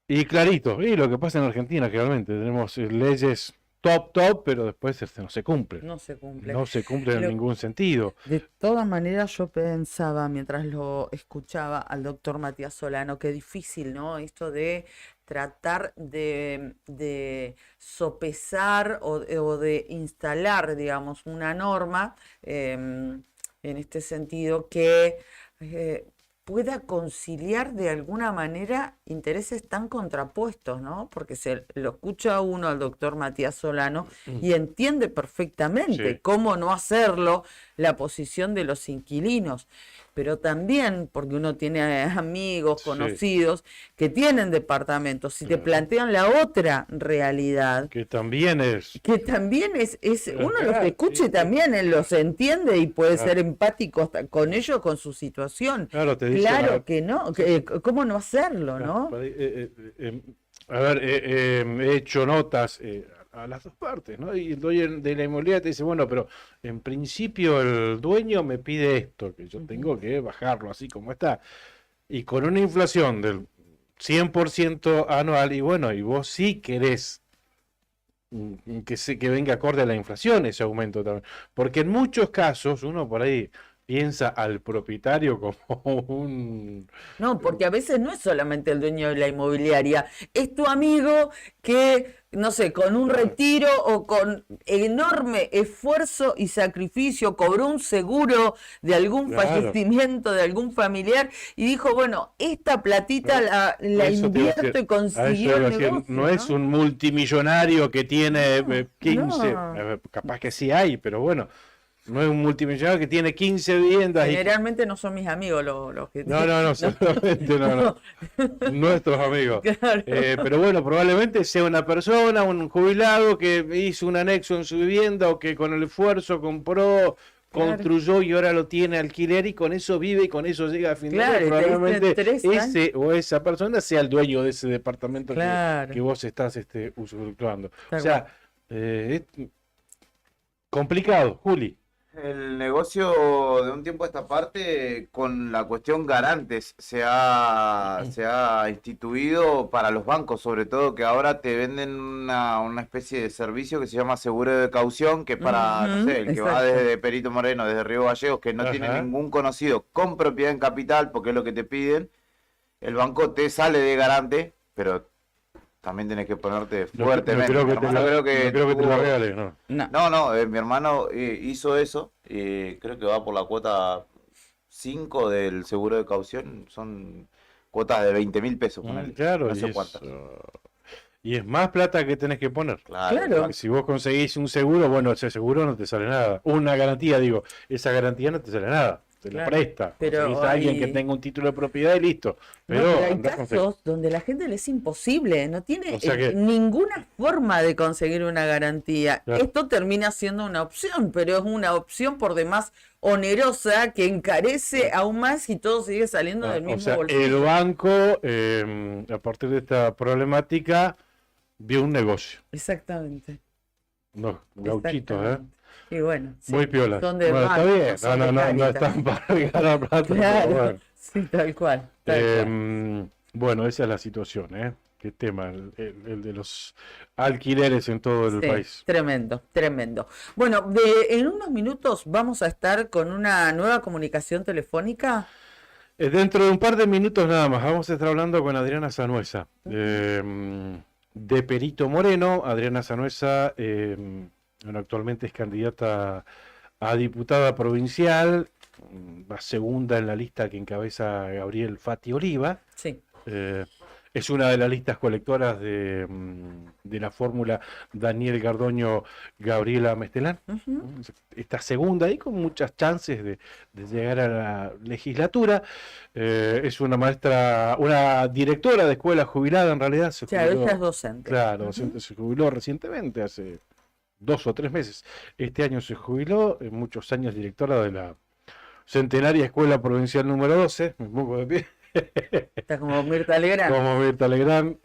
Y clarito, y lo que pasa en Argentina, realmente tenemos leyes top, pero después no se cumplen. No se cumple. No se cumplen en Lo- ningún sentido. De todas maneras, yo pensaba mientras lo escuchaba al doctor Matías Solano, qué difícil, ¿no? Esto de tratar de sopesar o de instalar, digamos, una norma en este sentido que pueda conciliar de alguna manera intereses tan contrapuestos, ¿no? Porque se lo escucha a uno al doctor Matías Solano y entiende perfectamente Sí. cómo no hacerlo la posición de los inquilinos, pero también porque uno tiene amigos, Sí. conocidos que tienen departamentos, si te Claro. plantean la otra realidad, Que también es. que también es uno los Claro, escucha y sí. también los entiende y puede Claro. ser empático hasta con ellos, con su situación. Claro, te dice. Claro que no, ¿cómo no hacerlo, no? A ver, he hecho notas a las dos partes, ¿no? Y el dueño de la inmobiliaria te dice, bueno, pero en principio el dueño me pide esto, que yo tengo que bajarlo así como está. y con una inflación del 100% anual, y bueno, y vos sí querés que venga acorde a la inflación ese aumento también. Porque en muchos casos uno por ahí piensa al propietario como un... No, porque a veces no es solamente el dueño de la inmobiliaria, es tu amigo que, no sé, con un retiro o con enorme esfuerzo y sacrificio cobró un seguro de algún Claro. fallecimiento de algún familiar y dijo, bueno, esta platita la Eso te iba a invierto decir, y a consiguió eso iba a el decir, negocio, no es un multimillonario que tiene 15, no. capaz que sí hay, pero bueno, no es un multimillonario que tiene 15 viviendas y... Generalmente no son mis amigos los que... No, seguramente no. Nuestros amigos. Claro. Pero bueno, probablemente sea una persona, un jubilado que hizo un anexo en su vivienda o que con el esfuerzo compró, Claro. construyó y ahora lo tiene alquiler y con eso vive y con eso llega a fin de Claro, mes. y te diste Probablemente 3 años. ese o esa persona sea el dueño de ese departamento Claro. que vos estás usufructuando. Tal O sea, es complicado, Juli. El negocio de un tiempo a esta parte, con la cuestión garantes, se ha instituido para los bancos, sobre todo, que ahora te venden una especie de servicio que se llama seguro de caución, que para, no sé, el que va Exacto. desde Perito Moreno, desde Río Gallegos, que no tiene Ajá. ningún conocido con propiedad en capital, porque es lo que te piden, el banco te sale de garante, pero también tenés que ponerte No, fuertemente. creo Mi que te hermano la, creo que no creo que te la tuvo- regales, no. No. no, mi hermano hizo eso, creo que va por la cuota 5 del seguro de caución, son cuotas de 20.000 pesos, ponele, Claro, no y sé cuántas. y es más plata que tenés que poner. Claro. Porque si vos conseguís un seguro, bueno, ese seguro no te sale nada. Una garantía, digo, esa garantía no te sale nada. Te Claro, lo presta. pero Conseguís a alguien que hay- tenga un título de propiedad y listo. No, Pero, pero hay andá con casos donde la gente le es imposible, no tiene O sea que- ninguna forma de conseguir una garantía. Claro. Esto termina siendo una opción, pero es una opción por demás onerosa que encarece aún más y todo sigue saliendo del mismo o sea, bolsillo. el banco, a partir de esta problemática, vio un negocio. Exactamente. Unos gauchitos, ¿eh? Exactamente. Y bueno, sí, Muy piolas. son de Bueno, está banco, bien. son de No Cáritas. están para ganar plata. pero Claro, bueno. sí, tal cual. Tal cual. Bueno, esa es la situación, ¿eh? Qué tema, el de los alquileres en todo el Sí, país. tremendo, tremendo. Bueno, en unos minutos vamos a estar con una nueva comunicación telefónica. Dentro de un par de minutos nada más, vamos a estar hablando con Adriana Sanuesa, de Perito Moreno. Adriana Sanuesa, bueno, actualmente es candidata a diputada provincial, va segunda en la lista que encabeza Gabriel Fati Oliva. Sí. Es una de las listas colectoras de la fórmula Daniel Gardoño, Gabriela Mestelán. Ujú. Está segunda y con muchas chances de llegar a la legislatura. Es una maestra, una directora de escuela jubilada en realidad. Se Claro, jubiló, ella es docente. claro, docente, se jubiló recientemente, hace 2 o 3 meses. Este año se jubiló, muchos años directora de la centenaria Escuela Provincial número 12, me pongo de pie. Está como Mirta Legrand. Como Mirta Legrand,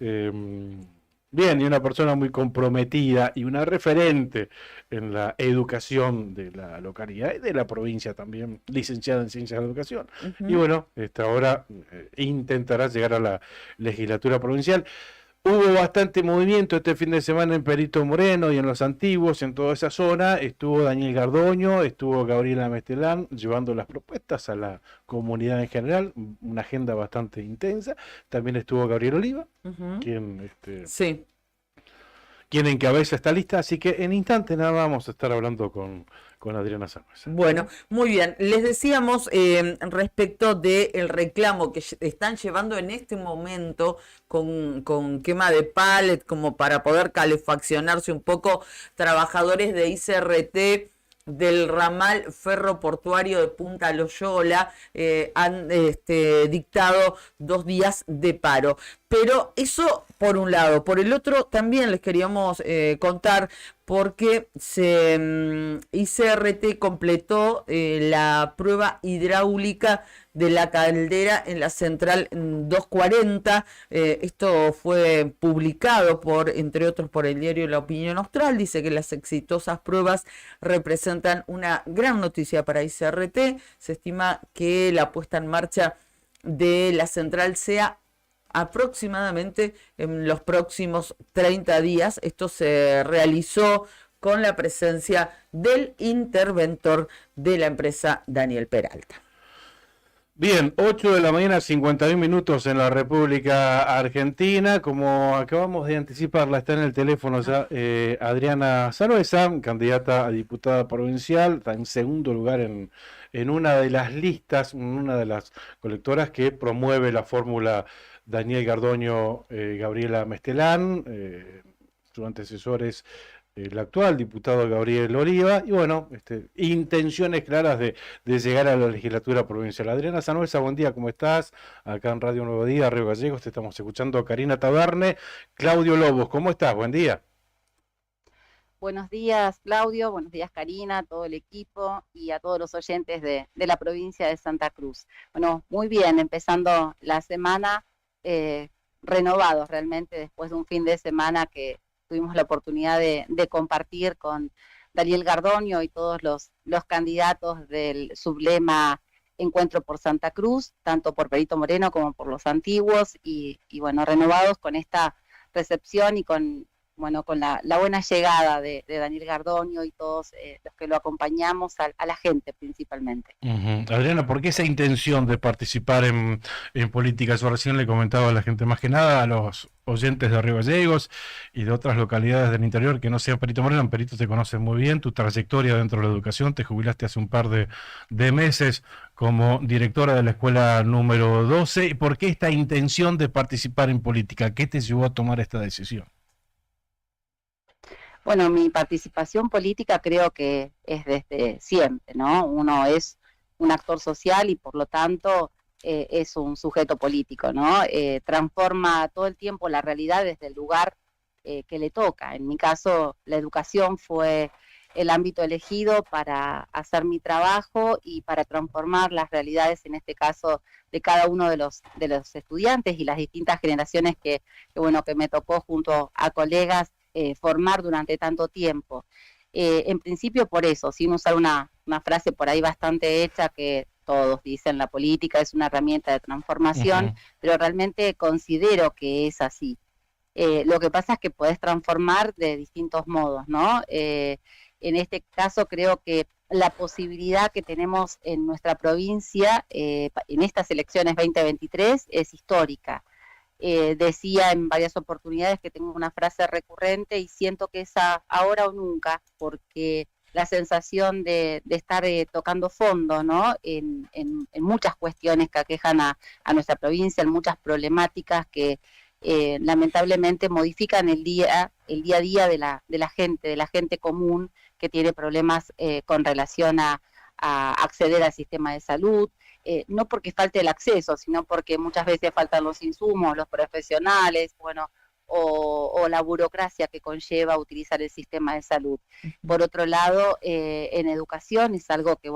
bien, y una persona muy comprometida y una referente en la educación de la localidad y de la provincia también, licenciada en Ciencias de Educación. Ujú. Y bueno, ahora intentará llegar a la legislatura provincial. Hubo bastante movimiento este fin de semana en Perito Moreno y en Los Antiguos, en toda esa zona. Estuvo Daniel Gardoño, estuvo Gabriela Mestelán llevando las propuestas a la comunidad en general, una agenda bastante intensa. También estuvo Gabriel Oliva, Ujú. quien Sí. encabeza esta lista, así que en instantes nada más vamos a estar hablando con Adriana Sanuesa. Bueno, muy bien. Les decíamos respecto del reclamo que están llevando en este momento con quema de pallet, como para poder calefaccionarse un poco, trabajadores de ICRT del ramal ferroportuario de Punta Loyola han dictado 2 días de paro. Pero eso por un lado. Por el otro también les queríamos contar porque ICRT completó la prueba hidráulica de la caldera en la central 240. Esto fue publicado entre otros por el diario La Opinión Austral. Dice que las exitosas pruebas representan una gran noticia para ICRT. Se estima que la puesta en marcha de la central sea aproximadamente en los próximos 30 días. Esto se realizó con la presencia del interventor de la empresa, Daniel Peralta. Bien, 8 de la mañana, 51 minutos en la República Argentina. Como acabamos de anticiparla, está en el teléfono ya Adriana Sanoesa, candidata a diputada provincial, está en segundo lugar en una de las listas, una de las colectoras que promueve la fórmula Daniel Gardoño, Gabriela Mestelán, su antecesor es el actual diputado Gabriel Oliva, y bueno, intenciones claras de llegar a la legislatura provincial. Adriana Sanoesa, buen día, ¿cómo estás? Acá en Radio Nuevo Día, Río Gallegos, te estamos escuchando. Karina Taberne, Claudio Lobos, ¿cómo estás? Buen día. Buenos días, Claudio, buenos días, Karina, a todo el equipo y a todos los oyentes de la provincia de Santa Cruz. Bueno, muy bien, empezando la semana renovados realmente después de un fin de semana que tuvimos la oportunidad de compartir con Daniel Gardoño y todos los candidatos del sublema Encuentro por Santa Cruz, tanto por Perito Moreno como por los antiguos, y bueno, renovados con esta recepción y con la buena llegada de Daniel Gardoño y todos los que lo acompañamos, a la gente principalmente. Adriana, ¿por qué esa intención de participar en política? Yo recién le comentaba a la gente, más que nada a los oyentes de Río Gallegos y de otras localidades del interior que no sean Perito Moreno. En Perito te conocen muy bien, tu trayectoria dentro de la educación, te jubilaste hace un par de meses como directora de la escuela número 12. ¿Por qué esta intención de participar en política? ¿Qué te llevó a tomar esta decisión? Bueno, mi participación política creo que es desde siempre, ¿no? Uno es un actor social y por lo tanto es un sujeto político, ¿no? Transforma todo el tiempo la realidad desde el lugar que le toca. En mi caso, la educación fue el ámbito elegido para hacer mi trabajo y para transformar las realidades, en este caso, de cada uno de los estudiantes y las distintas generaciones que me tocó junto a colegas formar durante tanto tiempo. En principio por eso, sin usar una frase por ahí bastante hecha que todos dicen, la política es una herramienta de transformación, pero realmente considero que es así. Lo que pasa es que podés transformar de distintos modos, ¿no? En este caso creo que la posibilidad que tenemos en nuestra provincia en estas elecciones 2023 es histórica. Decía en varias oportunidades que tengo una frase recurrente y siento que es ahora o nunca, porque la sensación de estar tocando fondo, ¿no? En muchas cuestiones que aquejan a nuestra provincia, en muchas problemáticas que lamentablemente modifican el día a día de la gente común que tiene problemas con relación a acceder al sistema de salud, no porque falte el acceso, sino porque muchas veces faltan los insumos, los profesionales, o la burocracia que conlleva utilizar el sistema de salud. Por otro lado, en educación es algo que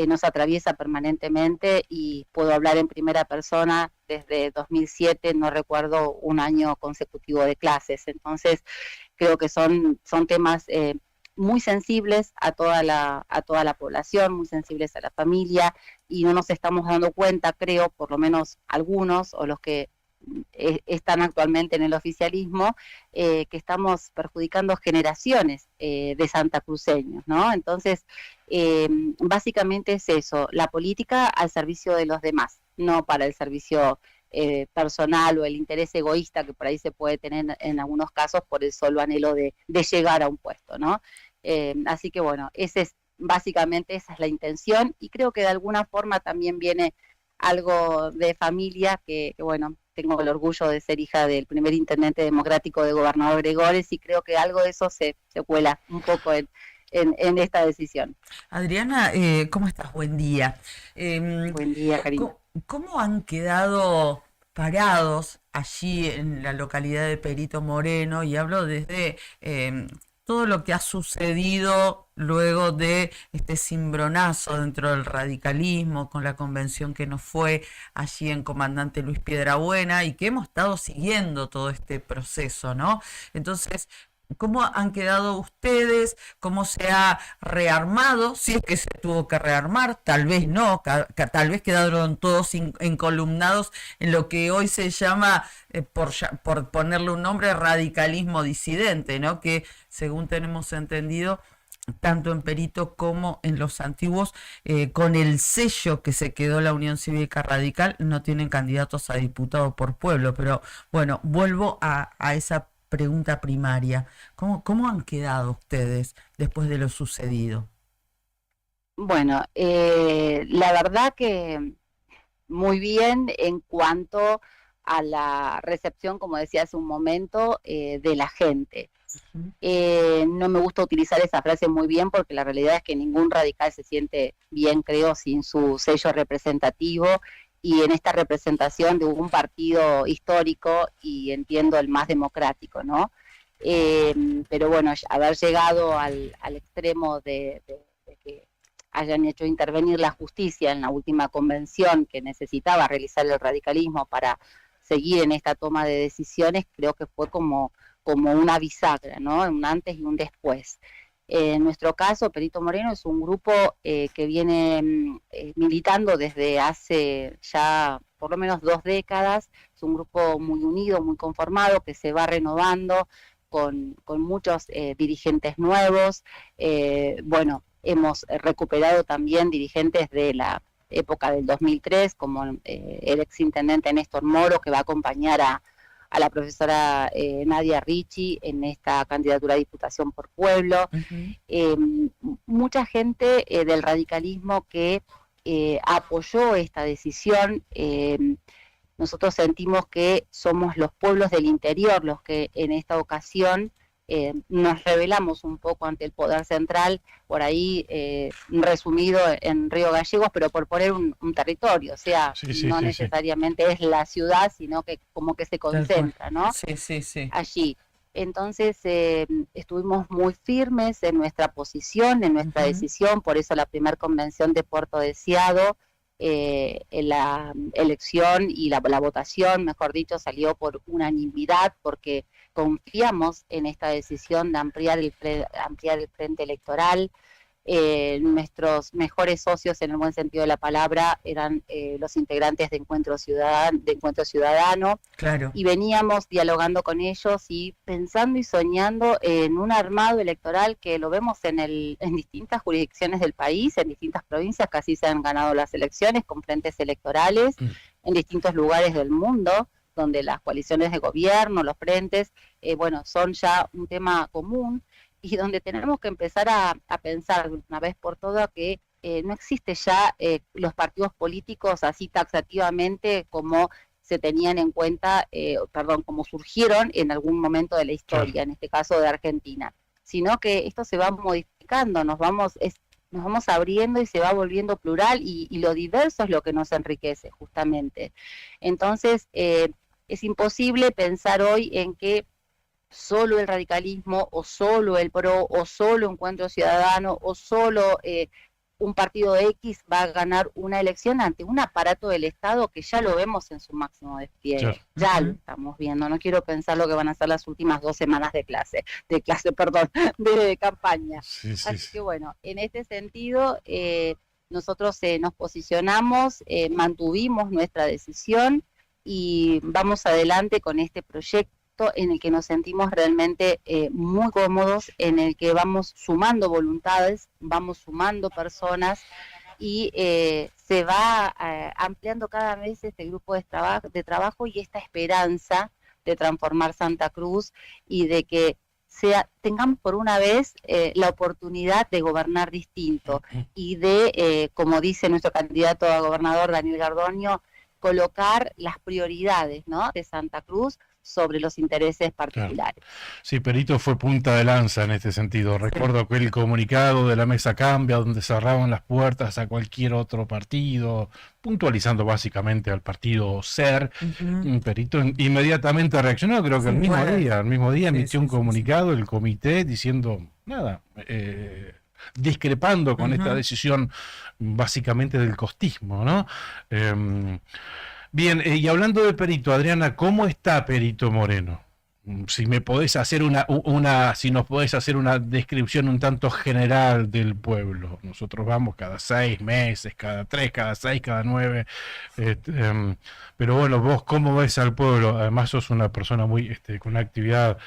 nos atraviesa permanentemente y puedo hablar en primera persona. Desde 2007 no recuerdo un año consecutivo de clases, entonces creo que son temas muy sensibles a toda la población, muy sensibles a la familia, y no nos estamos dando cuenta, creo, por lo menos algunos o los que están actualmente en el oficialismo, que estamos perjudicando generaciones de santacruceños, ¿no? Entonces, básicamente es eso, la política al servicio de los demás, no para el servicio personal o el interés egoísta que por ahí se puede tener en algunos casos por el solo anhelo de llegar a un puesto, ¿no? Así que básicamente esa es la intención, y creo que de alguna forma también viene algo de familia, que tengo el orgullo de ser hija del primer intendente democrático de Gobernador Gregores, y creo que algo de eso se cuela un poco en esta decisión. Adriana, ¿cómo estás? Buen día. Buen día, Karina. ¿Cómo han quedado parados allí en la localidad de Perito Moreno? Y hablo desde todo lo que ha sucedido luego de este cimbronazo dentro del radicalismo, con la convención que nos fue allí en Comandante Luis Piedrabuena, y que hemos estado siguiendo todo este proceso, ¿no? Entonces, ¿Cómo han quedado ustedes? ¿Cómo se ha rearmado? Si es que se tuvo que rearmar, tal vez no, tal vez quedaron todos encolumnados en lo que hoy se llama, por ponerle un nombre, radicalismo disidente, ¿no? Que según tenemos entendido, tanto en Perito como en los antiguos, con el sello que se quedó la Unión Cívica Radical, no tienen candidatos a diputado por pueblo. Pero bueno, vuelvo a esa pregunta primaria. ¿Cómo han quedado ustedes después de lo sucedido? Bueno, la verdad que muy bien en cuanto a la recepción, como decía hace un momento, de la gente. No me gusta utilizar esa frase muy bien porque la realidad es que ningún radical se siente bien, creo, sin su sello representativo, y en esta representación de un partido histórico y entiendo el más democrático, ¿no? Pero bueno, haber llegado al extremo de que hayan hecho intervenir la justicia en la última convención que necesitaba realizar el radicalismo para seguir en esta toma de decisiones, creo que fue como una bisagra, ¿no? Un antes y un después. En nuestro caso, Perito Moreno es un grupo que viene militando desde hace ya por lo menos 2 décadas. Es un grupo muy unido, muy conformado, que se va renovando con muchos dirigentes nuevos. Bueno, hemos recuperado también dirigentes de la época del 2003, como el exintendente Néstor Moro, que va a acompañar a la profesora Nadia Ricci en esta candidatura a Diputación por Pueblo. Mucha gente del radicalismo que apoyó esta decisión. Nosotros sentimos que somos los pueblos del interior los que en esta ocasión nos rebelamos un poco ante el poder central, por ahí resumido en Río Gallegos, pero por poner un territorio, o sea, no necesariamente es la ciudad, sino que como que se concentra, ¿no? Allí. Entonces estuvimos muy firmes en nuestra posición, en nuestra decisión, por eso la primera convención de Puerto Deseado, la elección y la votación, mejor dicho, salió por unanimidad, porque confiamos en esta decisión de ampliar el frente electoral. Nuestros mejores socios, en el buen sentido de la palabra, eran los integrantes de Encuentro Ciudadano. Claro. Y veníamos dialogando con ellos y pensando y soñando en un armado electoral que lo vemos en distintas jurisdicciones del país, en distintas provincias, que así se han ganado las elecciones, con frentes electorales, en distintos lugares del mundo, donde las coaliciones de gobierno, los frentes, son ya un tema común, y donde tenemos que empezar a pensar de una vez por todas que no existe ya los partidos políticos así taxativamente como se tenían en cuenta, como surgieron en algún momento de la historia, en este caso de Argentina, sino que esto se va modificando, nos vamos abriendo y se va volviendo plural, y lo diverso es lo que nos enriquece justamente. Entonces, es imposible pensar hoy en que solo el radicalismo, o solo el PRO, o solo Encuentro Ciudadano, o solo un partido X va a ganar una elección ante un aparato del Estado que ya lo vemos en su máximo despliegue. Ya lo estamos viendo. No quiero pensar lo que van a ser las últimas 2 semanas de campaña. Así que bueno, en este sentido, nosotros nos posicionamos, mantuvimos nuestra decisión y vamos adelante con este proyecto en el que nos sentimos realmente muy cómodos, en el que vamos sumando voluntades, vamos sumando personas, y se va ampliando cada vez este grupo de trabajo y esta esperanza de transformar Santa Cruz, y de que tengamos por una vez la oportunidad de gobernar distinto, y de, como dice nuestro candidato a gobernador Daniel Gardoño, colocar las prioridades, ¿no?, de Santa Cruz sobre los intereses particulares. Sí, Perito fue punta de lanza en este sentido. Recuerdo aquel comunicado de la Mesa Cambia donde cerraban las puertas a cualquier otro partido, puntualizando básicamente al partido SER. Perito inmediatamente reaccionó, creo que el mismo día emitió un comunicado, el comité, diciendo nada, discrepando con esta decisión básicamente del costismo, ¿no? Bien, y hablando de Perito, Adriana, ¿cómo está Perito Moreno? si me podés hacer si nos podés hacer una descripción un tanto general del pueblo. Nosotros vamos cada 6 meses, cada 3, cada 6, cada 9. Pero bueno, vos cómo ves al pueblo. Además sos una persona muy con una actividad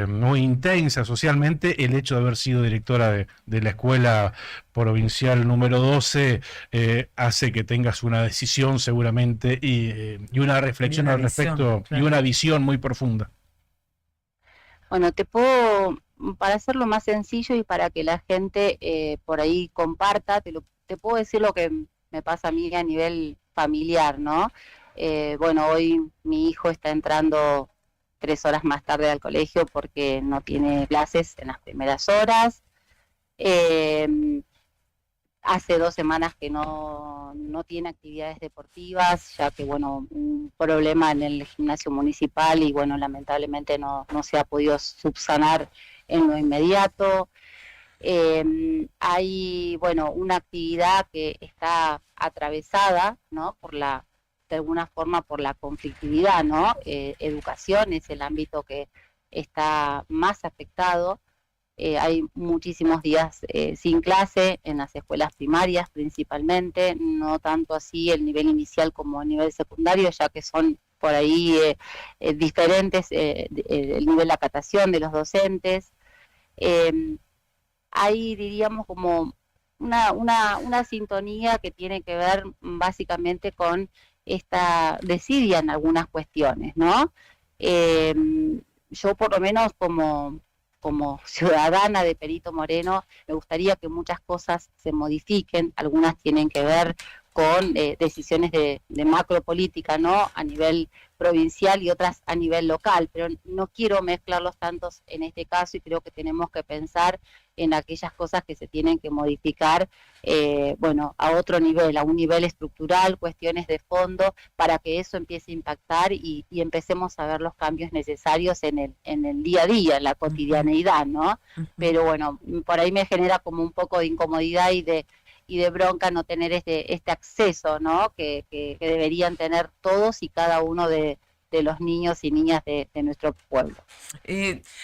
muy intensa socialmente. El hecho de haber sido directora de la escuela provincial número 12 hace que tengas una decisión seguramente y una reflexión al respecto, claro, y una visión muy profunda. Bueno, para hacerlo más sencillo y para que la gente por ahí comparta, te puedo decir lo que me pasa a mí a nivel familiar, ¿no? Bueno, hoy mi hijo está entrando 3 horas más tarde al colegio porque no tiene clases en las primeras horas. Hace 2 semanas que no tiene actividades deportivas, ya que, bueno, un problema en el gimnasio municipal y, bueno, lamentablemente no se ha podido subsanar en lo inmediato. Hay, bueno, una actividad que está atravesada, ¿no? De alguna forma por la conflictividad, ¿no? Educación es el ámbito que está más afectado. Hay muchísimos días sin clase en las escuelas primarias principalmente, no tanto así el nivel inicial como el nivel secundario, ya que son por ahí diferentes el nivel de acatación de los docentes. Hay, diríamos, como una sintonía que tiene que ver básicamente con esta desidia en algunas cuestiones, ¿no? Yo por lo menos como ciudadana de Perito Moreno, me gustaría que muchas cosas se modifiquen, algunas tienen que ver con decisiones de macropolítica, ¿no? A nivel provincial y otras a nivel local, pero no quiero mezclarlos tantos en este caso y creo que tenemos que pensar en aquellas cosas que se tienen que modificar, bueno, a otro nivel, a un nivel estructural, cuestiones de fondo, para que eso empiece a impactar y empecemos a ver los cambios necesarios en el día a día, en la cotidianeidad, ¿no? Pero bueno, por ahí me genera como un poco de incomodidad y de bronca no tener este acceso, ¿no? Que deberían tener todos y cada uno de los niños y niñas de nuestro pueblo.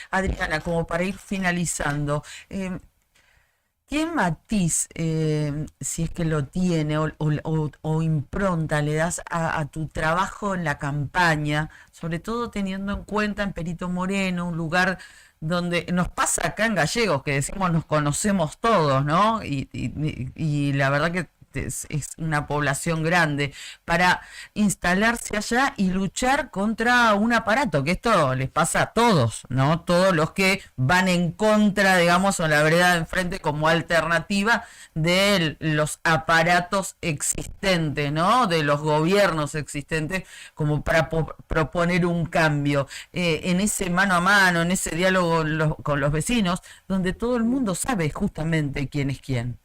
Adriana, como para ir finalizando, ¿qué matiz, si es que lo tiene, o impronta le das a tu trabajo en la campaña, sobre todo teniendo en cuenta en Perito Moreno, un lugar donde nos pasa acá en Gallegos, que decimos nos conocemos todos, ¿no? Y la verdad que es una población grande, para instalarse allá y luchar contra un aparato, que esto les pasa a todos, ¿no? Todos los que van en contra, digamos, o la vereda de enfrente como alternativa de los aparatos existentes, ¿no? De los gobiernos existentes, como para proponer un cambio. En ese mano a mano, en ese diálogo con los vecinos, donde todo el mundo sabe justamente quién es quién.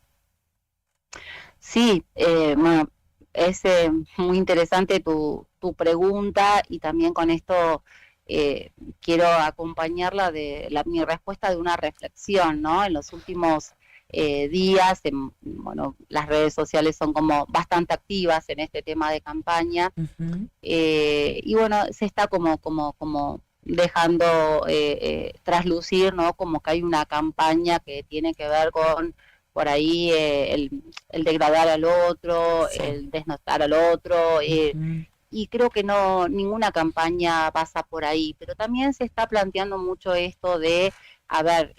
Sí, bueno, es muy interesante tu pregunta y también con esto quiero acompañarla mi respuesta de una reflexión, ¿no? En los últimos días, bueno, las redes sociales son como bastante activas en este tema de campaña. Y bueno, se está como dejando traslucir, ¿no? Como que hay una campaña que tiene que ver con por ahí el degradar al otro, sí, el desnotar al otro, y creo que ninguna campaña pasa por ahí, pero también se está planteando mucho esto de, a ver,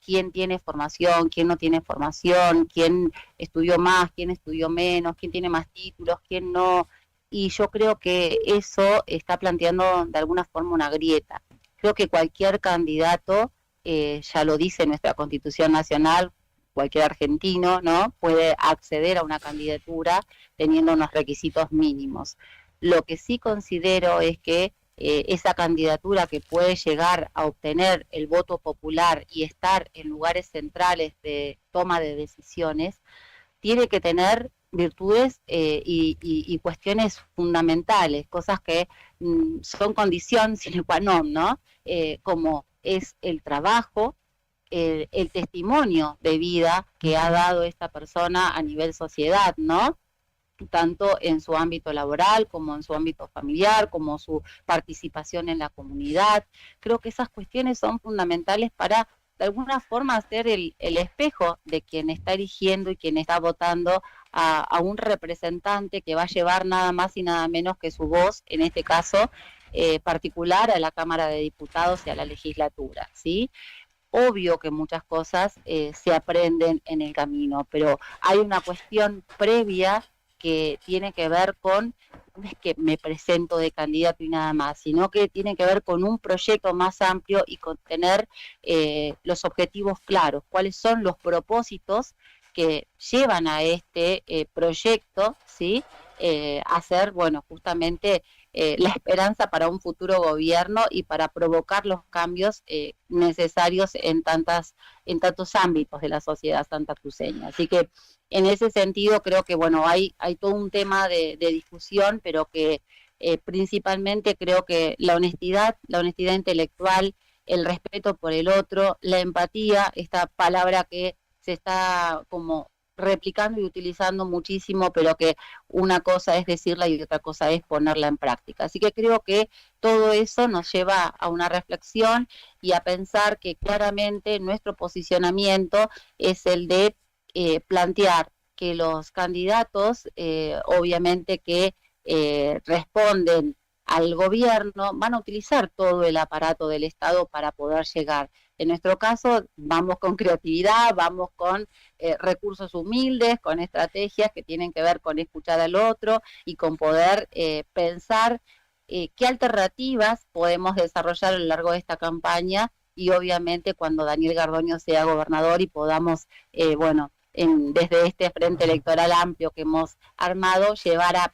quién tiene formación, quién no tiene formación, quién estudió más, quién estudió menos, quién tiene más títulos, quién no, y yo creo que eso está planteando de alguna forma una grieta. Creo que cualquier candidato, ya lo dice nuestra Constitución Nacional, cualquier argentino, ¿no? Puede acceder a una candidatura teniendo unos requisitos mínimos. Lo que sí considero es que esa candidatura que puede llegar a obtener el voto popular y estar en lugares centrales de toma de decisiones, tiene que tener virtudes y cuestiones fundamentales, cosas que son condición sine qua non, ¿no? Como es el trabajo, el testimonio de vida que ha dado esta persona a nivel sociedad, ¿no? tanto en su ámbito laboral como en su ámbito familiar, como su participación en la comunidad. Creo que esas cuestiones son fundamentales para, de alguna forma, ser el espejo de quien está eligiendo y quien está votando a un representante que va a llevar nada más y nada menos que su voz, en este caso particular, a la Cámara de Diputados y a la legislatura, ¿sí? Obvio que muchas cosas se aprenden en el camino, pero hay una cuestión previa que tiene que ver con, no es que me presento de candidato y nada más, sino que tiene que ver con un proyecto más amplio y con tener los objetivos claros, cuáles son los propósitos que llevan a este proyecto, ¿sí? A ser, bueno, justamente la esperanza para un futuro gobierno y para provocar los cambios necesarios en tantos ámbitos de la sociedad santacruceña. Así que en ese sentido creo que bueno hay todo un tema de discusión, pero que principalmente creo que la honestidad intelectual, el respeto por el otro, la empatía, esta palabra que se está como replicando y utilizando muchísimo, pero que una cosa es decirla y otra cosa es ponerla en práctica. Así que creo que todo eso nos lleva a una reflexión y a pensar que claramente nuestro posicionamiento es el de plantear que los candidatos, obviamente que responden al gobierno, van a utilizar todo el aparato del Estado para poder llegar. En nuestro caso, vamos con creatividad, vamos con recursos humildes, con estrategias que tienen que ver con escuchar al otro y con poder pensar qué alternativas podemos desarrollar a lo largo de esta campaña y obviamente cuando Daniel Gardoño sea gobernador y podamos, desde este frente electoral amplio que hemos armado, llevar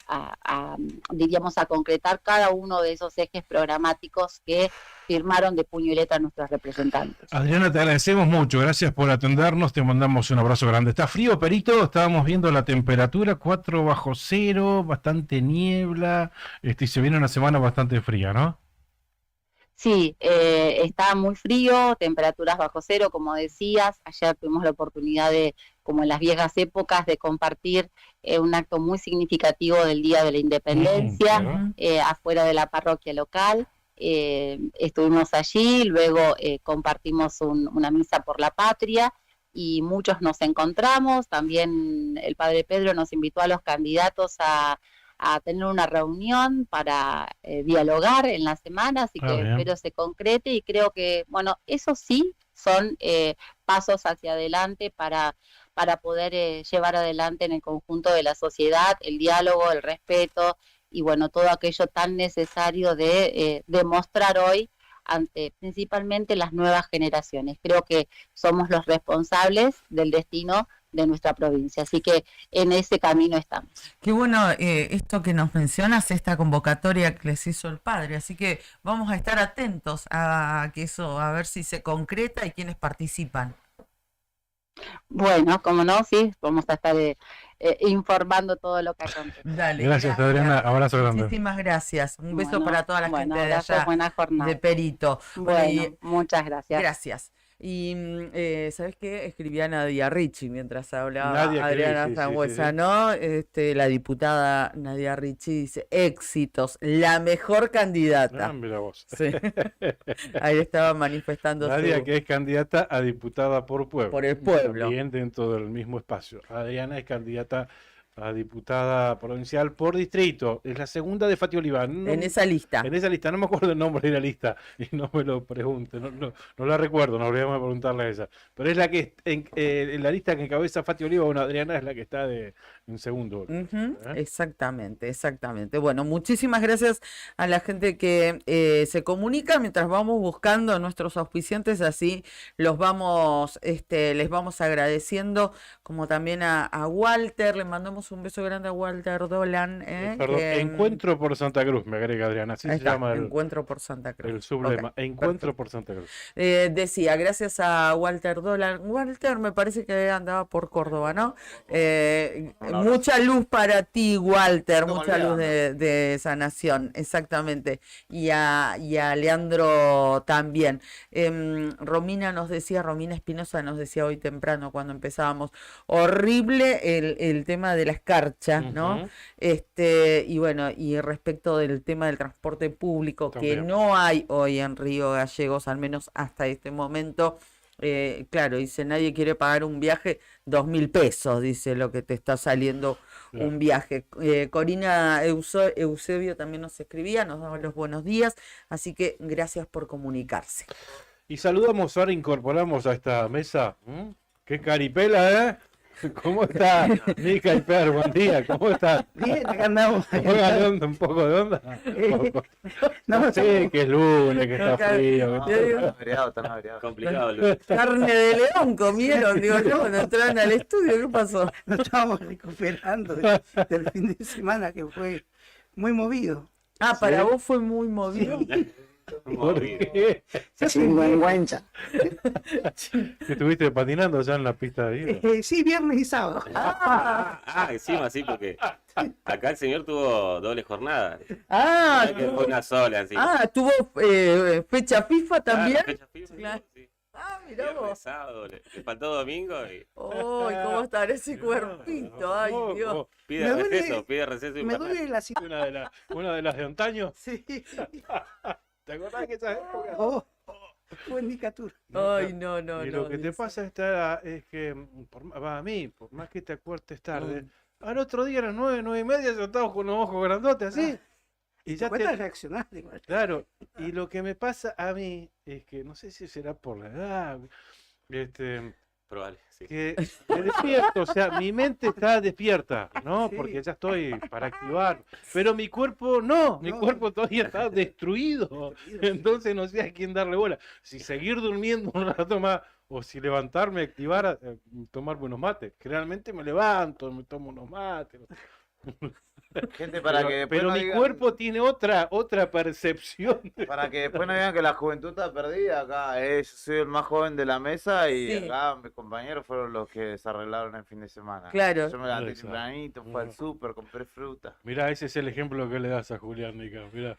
diríamos, a concretar cada uno de esos ejes programáticos que firmaron de puño y letra nuestros representantes. Adriana, te agradecemos mucho, gracias por atendernos, te mandamos un abrazo grande. ¿Está frío, Perito? Estábamos viendo la temperatura, 4 bajo cero, bastante niebla, y se viene una semana bastante fría, ¿no? Sí, está muy frío, temperaturas bajo cero, como decías. Ayer tuvimos la oportunidad de, como en las viejas épocas, de compartir un acto muy significativo del Día de la Independencia, afuera de la parroquia local. Estuvimos allí, luego compartimos una misa por la patria y muchos nos encontramos. También el padre Pedro nos invitó a los candidatos a tener una reunión para dialogar en la semana, así que espero se concrete y creo que, bueno, eso sí son pasos hacia adelante para poder llevar adelante en el conjunto de la sociedad el diálogo, el respeto y, bueno, todo aquello tan necesario de demostrar hoy ante principalmente las nuevas generaciones. Creo que somos los responsables del destino de nuestra provincia, así que en ese camino estamos. Qué bueno esto que nos mencionas, esta convocatoria que les hizo el padre, así que vamos a estar atentos a que eso, a ver si se concreta y quiénes participan. Bueno, como no, sí, vamos a estar informando todo lo que acontece. Dale, gracias Adriana, abrazo grande. Muchísimas gracias, un beso para toda la gente de allá, buena jornada. De Perito. Bueno, muchas gracias. Gracias. Y ¿sabes qué? Escribía Nadia Ricci mientras hablaba Nadia, Adriana Sangüesa, ¿no? La diputada Nadia Ricci dice, éxitos, la mejor candidata. Mira vos. Sí. Ahí estaba manifestando Nadia, que es candidata a diputada por pueblo. Por el pueblo. También dentro del mismo espacio. Adriana es candidata a diputada provincial por distrito. Es la segunda de Fati Oliva. No, en esa lista. En esa lista. No me acuerdo el nombre de la lista. Y no me lo pregunte. No la recuerdo. No habríamos preguntarle a esa. Pero es la que en la lista que encabeza Fati Oliva, bueno, Adriana es la que está en segundo. Exactamente. Bueno, muchísimas gracias a la gente que se comunica mientras vamos buscando a nuestros auspiciantes. Así los vamos, les vamos agradeciendo, como también a Walter. Le mandamos un beso grande a Walter Dolan. Perdón, Encuentro por Santa Cruz, me agrega Adriana. Así se llama Encuentro por Santa Cruz. El sublema. Okay, Encuentro por Santa Cruz. Decía, gracias a Walter Dolan. Walter me parece que andaba por Córdoba, ¿no? Mucha luz para ti, Walter. Mucha luz de sanación, exactamente. Y a Leandro también. Romina Espinosa nos decía hoy temprano cuando empezábamos, horrible el tema de la escarcha, ¿no? Ujú. Y bueno, y respecto del tema del transporte público, que También. no hay hoy en Río Gallegos, al menos hasta este momento, claro, dice, nadie quiere pagar un viaje, 2.000 pesos, dice lo que te está saliendo Claro. un viaje. Corina Eusebio también nos escribía, nos daba los buenos días, así que gracias por comunicarse. Y saludamos, ahora incorporamos a esta mesa. ¡Qué caripela, eh! ¿Cómo está? Mica y Per, buen día, ¿cómo está? Bien, acá andamos. Póngale un poco de onda. No, Sí, que es lunes, que está Acá- frío. Yo digo, Está averiado, está averiado. Complicado, Luis. carne de león comieron, digo yo, cuando entraron al estudio, ¿qué pasó? nos estábamos recuperando del fin de semana que fue muy movido. Ah, para vos fue muy movido. ¿Por qué? Sinvergüenza. ¿Que estuviste patinando ya en la pista de hielo? Sí, viernes y sábado. Encima sí, porque acá el señor tuvo doble jornada. Ah, No es que fue una sola, sí. tuvo fecha FIFA también. Fecha FIFA, Claro. sí. Ah, mirá Viernes, vos. sábado, le faltó domingo y Uy, ¿cómo estará ese cuerpito? Ay, Dios. pide Me duele- receso, pide receso y Me patada. duele la cintura. Una de las de antaño. Sí. ¿Te acordás que esa época? Oh, fue indicatura. Ay, no, no, Y no. lo que te dice. pasa es que, a mí, por más que te acuerdes tarde, Mm. al otro día a las 9, 9:30 yo estaba con los ojos grandotes así. Y ya Cuesta te... reaccionar igual. Claro, y lo que me pasa a mí es que, no sé si será por la edad, Probable, sí. que me despierto, o sea, mi mente está despierta, ¿no? Sí. Porque ya estoy para activar, pero mi cuerpo no, mi No. cuerpo todavía está destruido, entonces no sé a quién darle bola, si seguir durmiendo un rato más o si levantarme, activar, tomarme unos mates. Generalmente me levanto, me tomo unos mates. Gente, para que después Pero no mi digan, cuerpo tiene otra percepción. para que después no digan que la juventud está perdida acá. Yo soy el más joven de la mesa y Sí. acá mis compañeros fueron los que se arreglaron el fin de semana. Claro. Yo me levanté Exacto. tempranito, fui al súper, compré fruta. Mirá, ese es el ejemplo que le das a Julián, Nica, mirá.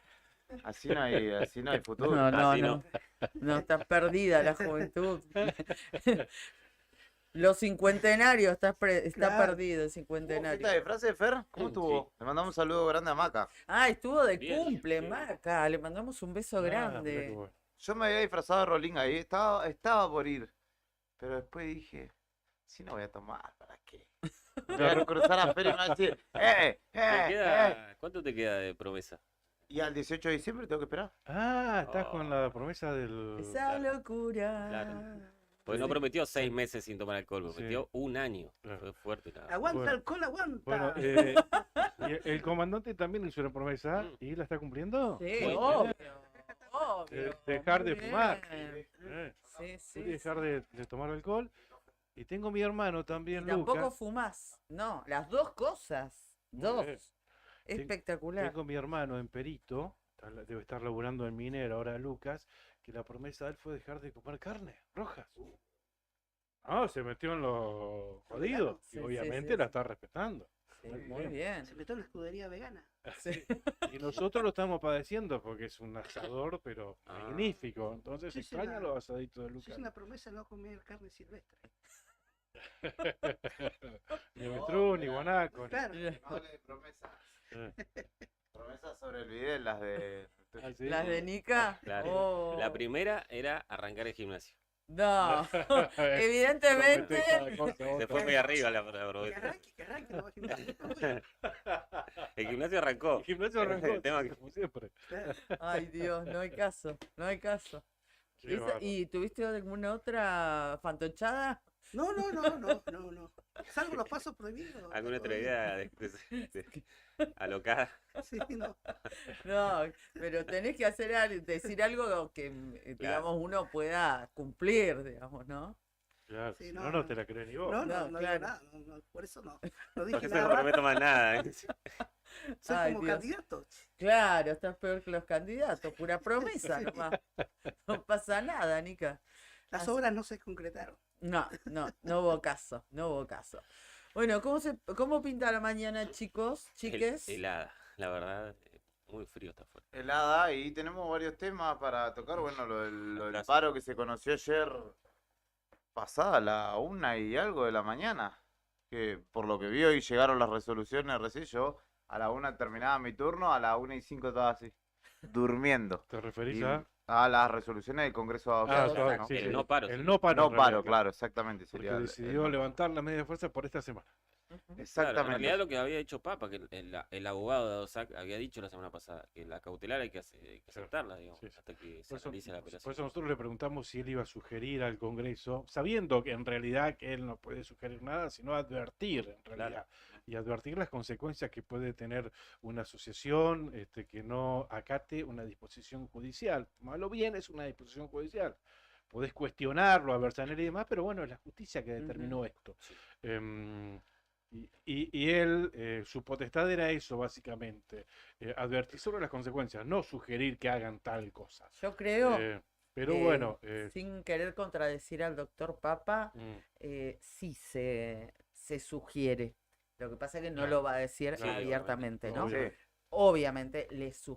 Así no hay futuro. No, no, Así no. no. No, está perdida la juventud. Los cincuentenarios, está Claro. perdido el ¿Hubo fiesta cincuentenario. de frase, Fer? ¿Cómo Sí. estuvo? Le mandamos un saludo grande a Maca. Ah, estuvo de Bien, cumple, bien. Maca. Le mandamos un beso Ah, mirá qué grande. bueno. Yo me había disfrazado de Rolling ahí, estaba por ir. Pero después dije, si no voy a tomar, ¿para qué? Voy a cruzar a Fer y me va a decir, ¿Cuánto te queda de promesa? Y al 18 de diciembre tengo que esperar. Ah, estás Oh. con la promesa del... Esa locura. Claro. Porque no prometió 6 meses sin tomar alcohol, Sí. prometió un año. Claro. Fue fuerte. Nada. Aguanta Bueno. alcohol, aguanta. Bueno, y el comandante también hizo una promesa y la está cumpliendo. Sí, Muy obvio. Obvio. Dejar de Muy fumar. bien. Eh, Sí, sí. dejar de tomar alcohol. Y tengo mi hermano Y también, tampoco Lucas. fumás. No, las dos cosas. Dos. bien. Espectacular. Tengo mi hermano en Perito, debe estar laburando en Minero ahora, Lucas, que la promesa de él fue dejar de comer carne rojas. No, se metió en lo jodido Sí, y sí, obviamente sí, la sí. está respetando. Sí, muy bien. Se metió en la escudería vegana. Sí. Y nosotros lo estamos padeciendo porque es un asador, pero Ah. magnífico. Entonces Sí, sí, extraña la- los asaditos de Sí, Lucas. es una promesa no comer carne silvestre. Ni avestruz, ni guanaco. ni- Claro. No hablé de promesa. Eh, Promesas sobre el video, las de... ¿ah, sí? Las de Nica. Claro. Oh. La primera era arrancar el gimnasio. No. Promete Evidentemente. cada cosa, Se otra. fue muy arriba la Que promesa. arranque, no va a gimnasio. El gimnasio arrancó. El gimnasio arrancó, El tema que- como siempre. Claro. Ay, Dios, no hay caso. No hay caso. Qué bárbaro. ¿Y tuviste alguna otra fantochada? No, no, no, no, no, no. Salvo los pasos prohibidos. ¿Alguna otra todo bien. idea alocada? Sí, no. No, pero tenés que decir algo que, digamos, uno pueda cumplir, digamos, ¿no? Claro, Sí, si no, no, no no. te la crees ni vos. No, No, no, no claro. digo nada. No, no, por eso no. No Por dije eso no nada. prometo más nada. Soy Ay, como Dios. candidato. Claro, estás peor que los candidatos, pura promesa nomás. No pasa nada, Nica. Las Así- obras no se concretaron. No, no hubo caso, no hubo caso. Bueno, ¿cómo pinta la mañana, chicos, chiques? Helada, la verdad. Muy frío está fuera. Helada y tenemos varios temas para tocar. Bueno, lo del Gracias. paro que se conoció ayer pasada la 1 y algo de la mañana. que por lo que vi hoy llegaron las resoluciones recién, yo a la 1 terminaba mi turno, a la 1:05 estaba así, durmiendo. ¿Te referís Y a? a las resoluciones del Congreso de Ah, Autoridades, claro, ¿no? sí, El sí. no paro, El sí. no paro. No en realidad, paro, claro, exactamente. Porque Sería decidió levantar la medida de fuerza por esta semana. Claro, en Exactamente. realidad lo que había dicho Papa, que el abogado de ADOSAC había dicho la semana pasada, que la cautelar hay que aceptarla, digamos, Sí, sí. hasta que se Por eso, analice la por apelación. eso nosotros le preguntamos si él iba a sugerir al Congreso, sabiendo que en realidad que él no puede sugerir nada, sino advertir en realidad, y advertir las consecuencias que puede tener una asociación que no acate una disposición judicial. Malo bien es una disposición judicial. Podés cuestionarlo, adversanear y demás, pero bueno, es la justicia que determinó esto. Sí. Y él, su potestad era eso, básicamente, advertir sobre las consecuencias, no sugerir que hagan tal cosa. Yo creo, Pero bueno, sin querer contradecir al doctor Papa, sí se sugiere. Lo que pasa es que no Claro. lo va a decir Claro, abiertamente, ¿no? obviamente. Sí. Obviamente les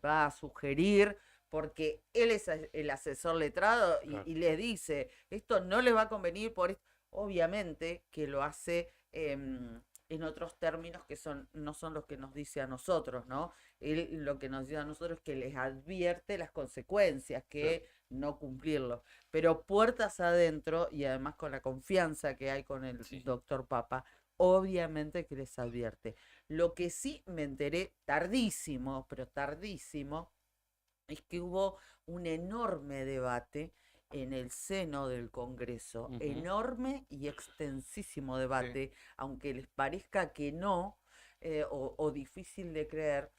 va a sugerir porque él es el asesor letrado Claro. y les dice, esto no les va a convenir por esto. Obviamente que lo hace en otros términos que no son los que nos dice a nosotros, ¿no? Él lo que nos dice a nosotros es que les advierte las consecuencias, que no cumplirlo. Pero puertas adentro, y además con la confianza que hay con el doctor Papa, obviamente que les advierte. Lo que sí me enteré tardísimo, pero tardísimo, es que hubo un enorme debate en el seno del Congreso, enorme y extensísimo debate, aunque les parezca que no, o difícil de creer,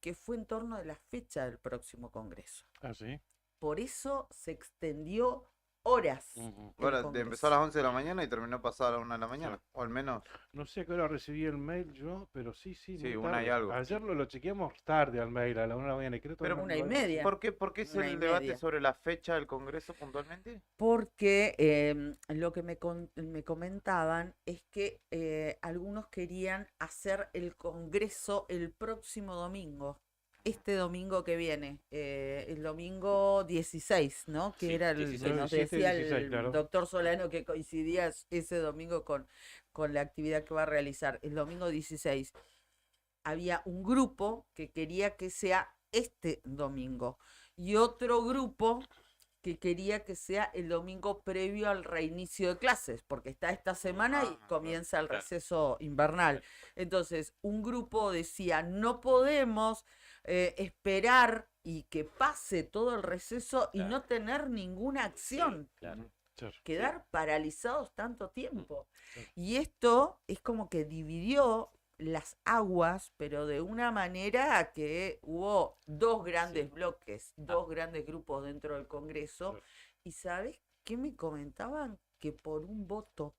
que fue en torno de la fecha del próximo Congreso. Ah, sí. Por eso se extendió horas. Bueno, empezó a las 11 de la mañana y terminó pasada a la 1 de la mañana, o al menos. No sé a qué hora recibí el mail yo, pero sí, muy 1 y tarde. algo. Ayer lo chequeamos tarde al mail, a la 1 de la mañana. Y creo que Pero no- 1:30. ¿Por qué es 1:30. el debate sobre la fecha del Congreso puntualmente? Porque lo que me comentaban es que algunos querían hacer el Congreso el próximo domingo, este domingo que viene, el domingo 16, ¿no? Que Sí, era el 16. que nos 17, decía 16, el claro. doctor Solano que coincidía ese domingo con la actividad que va a realizar. El domingo 16 había un grupo que quería que sea este domingo y otro grupo que quería que sea el domingo previo al reinicio de clases, porque está esta semana y comienza el receso invernal. Entonces, un grupo decía, no podemos esperar y que pase todo el receso y no tener ninguna acción. Claro. Quedar paralizados tanto tiempo. Y esto es como que dividió las aguas, pero de una manera que hubo dos grandes bloques, dos grandes grupos dentro del Congreso. ¿Y sabes qué me comentaban? Que por un voto,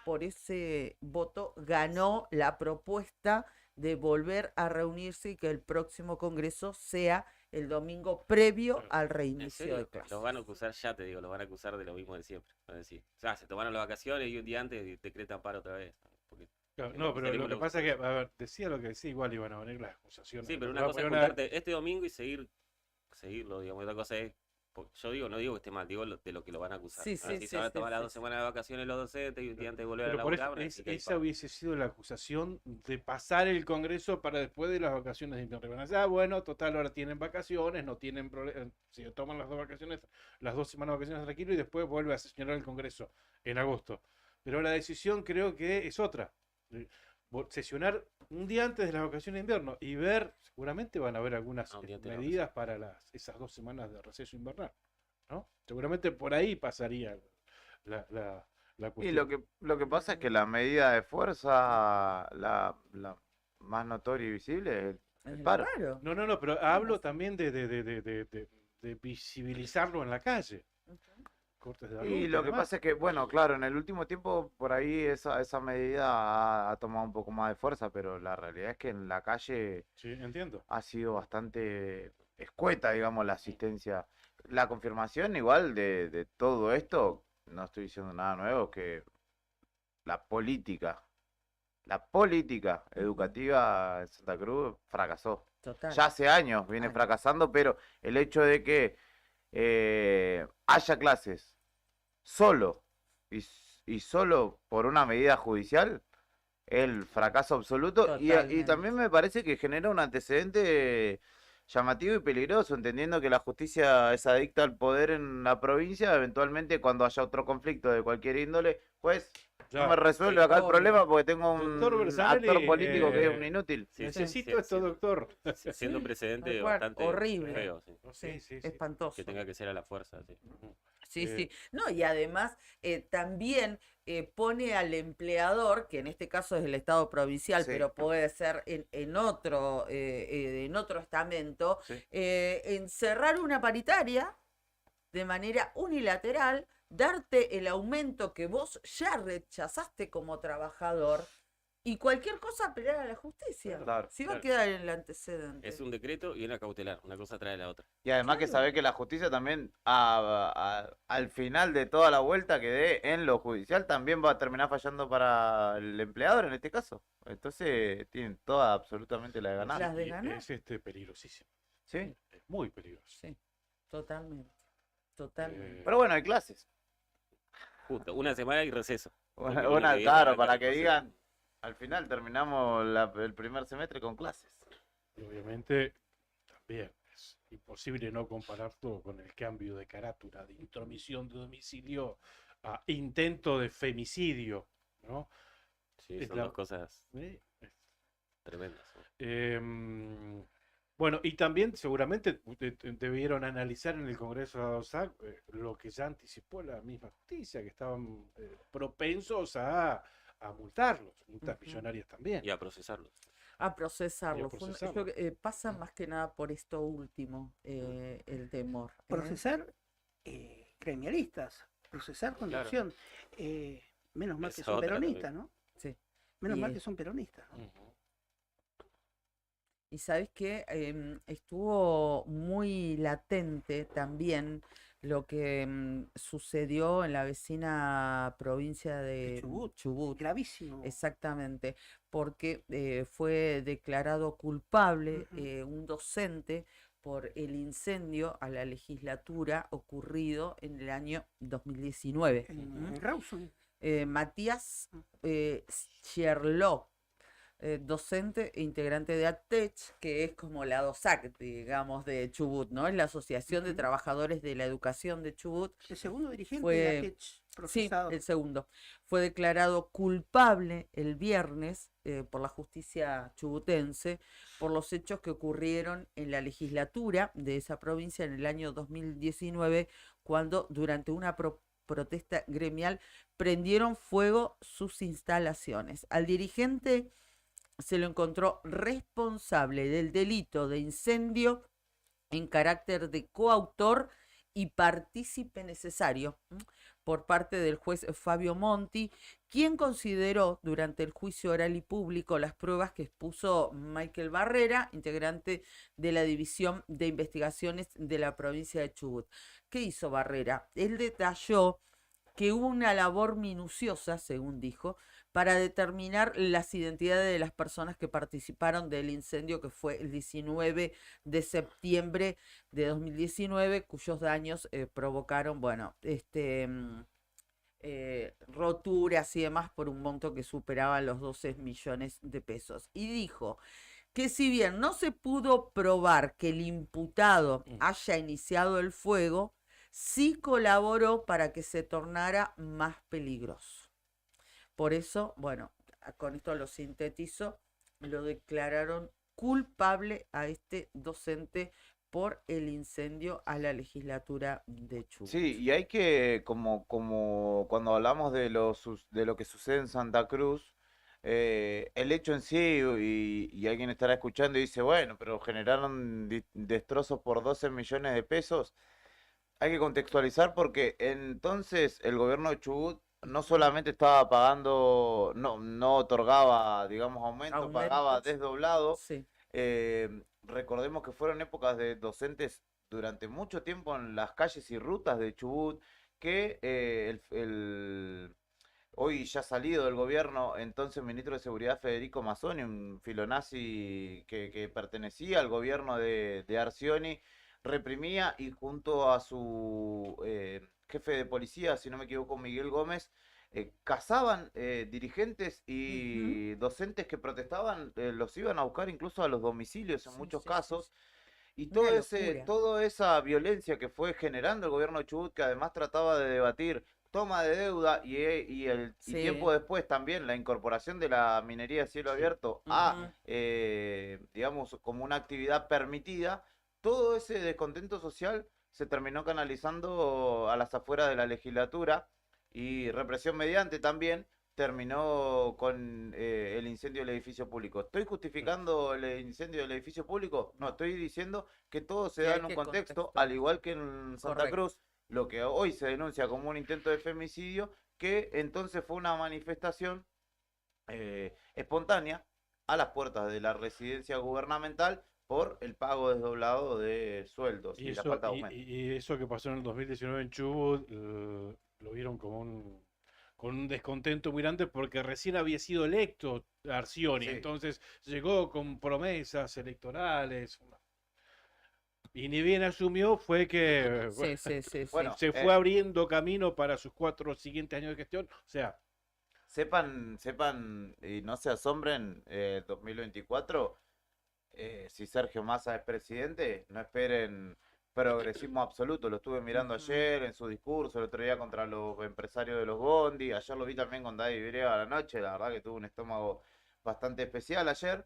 por ese voto ganó la propuesta de volver a reunirse y que el próximo Congreso sea el domingo previo al ¿En reinicio serio? de clases. Los van a acusar, ya te digo, los van a acusar de lo mismo de siempre. Van a decir, o sea, se tomaron las vacaciones y un día antes decretan paro otra vez. Porque Claro, no, pero lo que pasa es que, a ver, decía lo que decía, igual iban a venir las acusaciones. sí, pero Va una a cosa es poner juntarte este domingo y seguirlo, digamos. Otra cosa es, yo digo, no digo que esté mal, digo de lo que lo van a acusar. Sí, A ver, sí, si sí, se van a sí, tomar las sí, 2 sí. semanas de vacaciones los docentes y un día antes de volver a Pero por laburar, eso van a decir que hay esa paro. hubiese sido la acusación de pasar el Congreso para después de las vacaciones de invierno. Van a decir, bueno, total, ahora tienen vacaciones, no tienen problema. Si toman las 2 vacaciones, las 2 semanas de vacaciones tranquilo y después vuelve a sesionar el Congreso en agosto. Pero la decisión creo que es otra. Sesionar un día antes de las vacaciones de invierno y ver, seguramente van a haber algunas un día antes de la medidas para esas 2 semanas de receso invernal, ¿no? Seguramente por ahí pasaría la Y cuestión. lo que pasa es que la medida de fuerza, la más notoria y visible es el paro. Claro. No, pero hablo también de visibilizarlo en la calle. Cortes de la Y luz, lo que demás. pasa es que, bueno, claro, en el último tiempo por ahí esa medida ha tomado un poco más de fuerza, pero la realidad es que en la calle Sí, entiendo. ha sido bastante escueta, digamos, la asistencia. La confirmación igual de todo esto, no estoy diciendo nada nuevo, que la política educativa en Santa Cruz fracasó. Total. Ya hace años viene fracasando, pero el hecho de que haya clases solo y solo por una medida judicial, el fracaso absoluto. Y Totalmente. también me parece que genera un antecedente llamativo y peligroso, entendiendo que la justicia es adicta al poder en la provincia. Eventualmente, cuando haya otro conflicto de cualquier índole, pues no me Claro. resuelve acá el Obvio. problema porque tengo un Doctor Bersanelli, actor político que es un inútil. Sí, Necesito esto, siendo- doctor. Siendo un precedente Tal cual, bastante horrible. feo, sí. Sí, sí, sí. Espantoso. Que tenga que ser a la fuerza, sí. Sí, Eh, sí. No, y además también pone al empleador, que en este caso es el Estado provincial, Sí. pero puede ser en otro estamento, Sí. encerrar una paritaria de manera unilateral, darte el aumento que vos ya rechazaste como trabajador y cualquier cosa apelar a la justicia. Claro, Si va a claro. quedar en el antecedente. Es un decreto y una cautelar, una cosa trae la otra. Y además que sabe que la justicia también, al final de toda la vuelta que dé en lo judicial, también va a terminar fallando para el empleador en este caso. Entonces tienen toda absolutamente la de ganar. Las de y ganar. es peligrosísimo. ¿Sí? Es muy peligroso. Sí, totalmente. Totalmente. Pero bueno, hay clases. Justo, una semana y receso. Porque Una, lo que viene claro, arranca para el que proceso. digan, al final terminamos el primer semestre con clases. Y obviamente también es imposible no compararlo con el cambio de carátula, de intromisión de domicilio a intento de femicidio, ¿no? Sí, Es son la- dos cosas ¿Eh? tremendas. ¿no? Bueno, y también seguramente debieron analizar en el Congreso de la OSAC lo que ya anticipó la misma justicia, que estaban propensos a multarlos, multas Ujú. millonarias también. Y a procesarlos. A procesarlo. procesarlo. Pasa más que nada por esto último, el temor. Procesar gremialistas, procesar conducción. Menos mal que Esa son otra peronistas, ¿no? Sí. Menos Y mal es- que son peronistas. ¿no? Ujú. Y sabes que estuvo muy latente también lo que sucedió en la vecina provincia de Chubut. Gravísimo. Exactamente, porque fue declarado culpable Ujú. un docente por el incendio a la legislatura ocurrido en el año 2019. En Rawson. Matías Scherlock, docente e integrante de ATECH, que es como la DOSAC, digamos, de Chubut, ¿no? Es la Asociación de Ujú. Trabajadores de la Educación de Chubut. El segundo dirigente Fue- de ATECH Sí, procesado. el segundo. Fue declarado culpable el viernes por la justicia chubutense por los hechos que ocurrieron en la legislatura de esa provincia en el año 2019, cuando durante una protesta gremial prendieron fuego sus instalaciones. Al dirigente se lo encontró responsable del delito de incendio en carácter de coautor y partícipe necesario por parte del juez Fabio Monti, quien consideró durante el juicio oral y público las pruebas que expuso Michael Barrera, integrante de la División de Investigaciones de la provincia de Chubut. ¿Qué hizo Barrera? Él detalló que hubo una labor minuciosa, según dijo, para determinar las identidades de las personas que participaron del incendio que fue el 19 de septiembre de 2019, cuyos daños provocaron, bueno, roturas y demás por un monto que superaba los 12 millones de pesos. Y dijo que si bien no se pudo probar que el imputado haya iniciado el fuego, sí colaboró para que se tornara más peligroso. Por eso, bueno, con esto lo sintetizo, lo declararon culpable a este docente por el incendio a la legislatura de Chubut. Sí, y hay que, como cuando hablamos de lo que sucede en Santa Cruz, el hecho en sí, y alguien estará escuchando y dice, bueno, pero generaron destrozos por 12 millones de pesos. Hay que contextualizar porque entonces el gobierno de Chubut no solamente estaba pagando, no otorgaba, digamos, aumento, pagaba Aumentos. desdoblado. Sí. Recordemos que fueron épocas de docentes durante mucho tiempo en las calles y rutas de Chubut, que hoy ya salido del gobierno, entonces ministro de Seguridad Federico Mazzoni, un filonazi que pertenecía al gobierno de Arcioni, reprimía y junto a su jefe de policía, si no me equivoco, Miguel Gómez, cazaban dirigentes y docentes que protestaban, los iban a buscar incluso a los domicilios en muchos casos. Y toda esa violencia que fue generando el gobierno de Chubut, que además trataba de debatir toma de deuda y tiempo después también la incorporación de la minería a cielo abierto a, digamos, como una actividad permitida, todo ese descontento social se terminó canalizando a las afueras de la legislatura y represión mediante también terminó con el incendio del edificio público. ¿Estoy justificando el incendio del edificio público? No, estoy diciendo que todo se da en un contexto, al igual que en Santa Cruz, lo que hoy se denuncia como un intento de femicidio, que entonces fue una manifestación espontánea a las puertas de la residencia gubernamental por el pago desdoblado de sueldos y la falta de aumento. Y eso que pasó en el 2019 en Chubut, lo vieron como con un descontento muy grande porque recién había sido electo Arcioni, entonces llegó con promesas electorales. Y ni bien asumió, fue que bueno, se fue abriendo camino para sus 4 siguientes años de gestión. O sea, sepan y no se asombren, 2024, si Sergio Massa es presidente, no esperen progresismo absoluto. Lo estuve mirando ayer en su discurso, el otro día contra los empresarios de los bondi, ayer lo vi también con David Vidriera a la noche, la verdad que tuvo un estómago bastante especial ayer,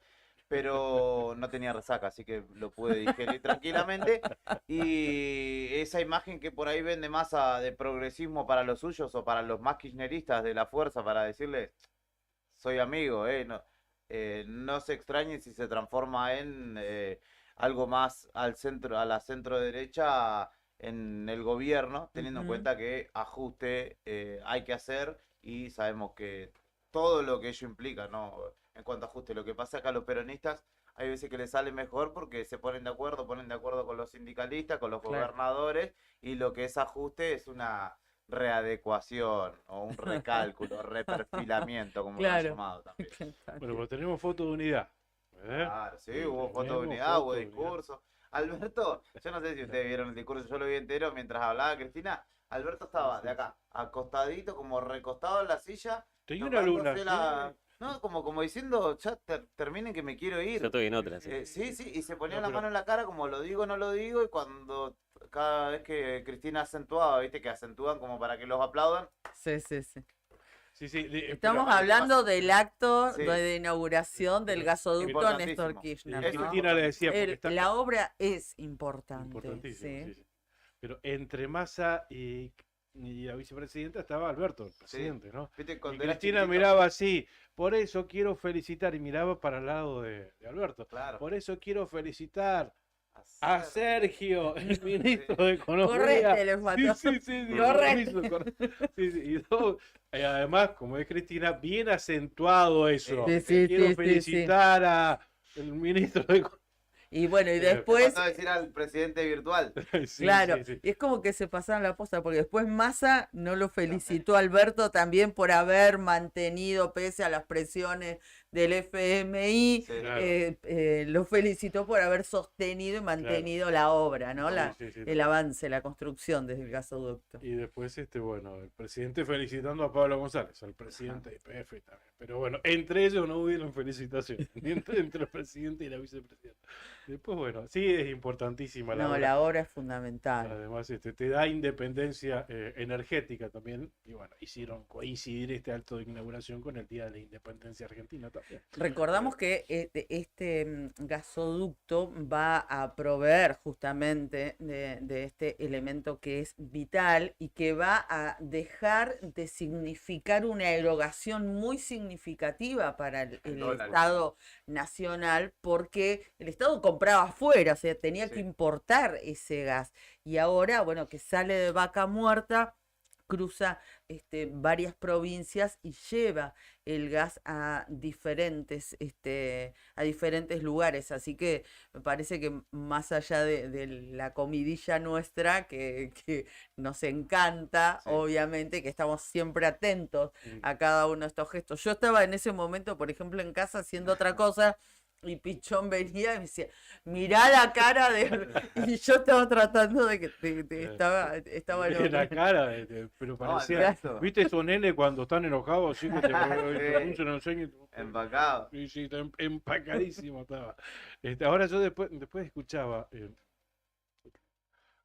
pero no tenía resaca, así que lo pude digerir tranquilamente. Y esa imagen que por ahí vende Massa de progresismo para los suyos o para los más kirchneristas de la fuerza, para decirles, soy amigo, no se extrañen si se transforma en algo más al centro, a la centro derecha en el gobierno, teniendo en cuenta que ajuste hay que hacer y sabemos que todo lo que ello implica, ¿no? En cuanto a ajuste, lo que pasa acá a los peronistas hay veces que les sale mejor porque se ponen de acuerdo con los sindicalistas, con los gobernadores, y lo que es ajuste es una readecuación o un recálculo, reperfilamiento, como lo han llamado también. Bueno, pero tenemos foto de unidad. Claro, sí, hubo foto de unidad, hubo discurso. Alberto, yo no sé si ustedes vieron el discurso, yo lo vi entero mientras hablaba Cristina. Alberto estaba de acá, acostadito, como recostado en la silla. Tenía una luna. No, como diciendo, ya terminen que me quiero ir. Yo estoy en otra. Sí, y se ponía la mano en la cara como lo digo, no lo digo, y cada vez que Cristina acentuaba, viste que acentúan como para que los aplaudan. Sí. Estamos hablando del acto de inauguración del gasoducto Néstor Kirchner, ¿no? Cristina le decía, la obra es importante. Importantísimo, sí. Pero entre Massa y la vicepresidenta estaba Alberto, el presidente, ¿no? ¿Viste? Y Cristina miraba así, por eso quiero felicitar, y miraba para el lado de Alberto. Claro. Por eso quiero felicitar a Sergio, el ministro de Economía. Correcto, le faltó. Correcto. Y además, como es Cristina, bien acentuado eso. Quiero felicitar a el ministro de Economía. Y bueno, y después... Pasó a decir al presidente virtual. Claro, y es como que se pasaron la posta, porque después Massa no lo felicitó a Alberto también por haber mantenido, pese a las presiones del FMI, lo felicitó por haber sostenido y mantenido la obra, ¿no? El avance, la construcción desde el gasoducto. Y después, bueno, el presidente felicitando a Pablo González, al presidente de IPF también. Pero bueno, entre ellos no hubieron felicitaciones, entre el presidente y la vicepresidenta. Después, bueno, sí es importantísima la obra. La obra es fundamental. Además, te da independencia energética también. Y bueno, hicieron coincidir este acto de inauguración con el Día de la Independencia Argentina también. Recordamos que este gasoducto va a proveer justamente de este elemento que es vital y que va a dejar de significar una erogación muy significativa para el Estado nacional, porque el Estado compraba afuera, o sea, tenía que importar ese gas. Y ahora, bueno, que sale de Vaca Muerta, cruza varias provincias y lleva el gas a diferentes lugares. Así que me parece que más allá de la comidilla nuestra, que nos encanta, obviamente, que estamos siempre atentos a cada uno de estos gestos. Yo estaba en ese momento, por ejemplo, en casa haciendo otra cosa, Y Pichón venía y me decía, mirá la cara de... Y yo estaba tratando de que estaba En la cara, pero No, parecía, exacto. ¿viste esos nenes cuando están enojados así que te pronuncian el ceño? Empacado. Sí, sí, está empacadísimo estaba. Ahora yo después escuchaba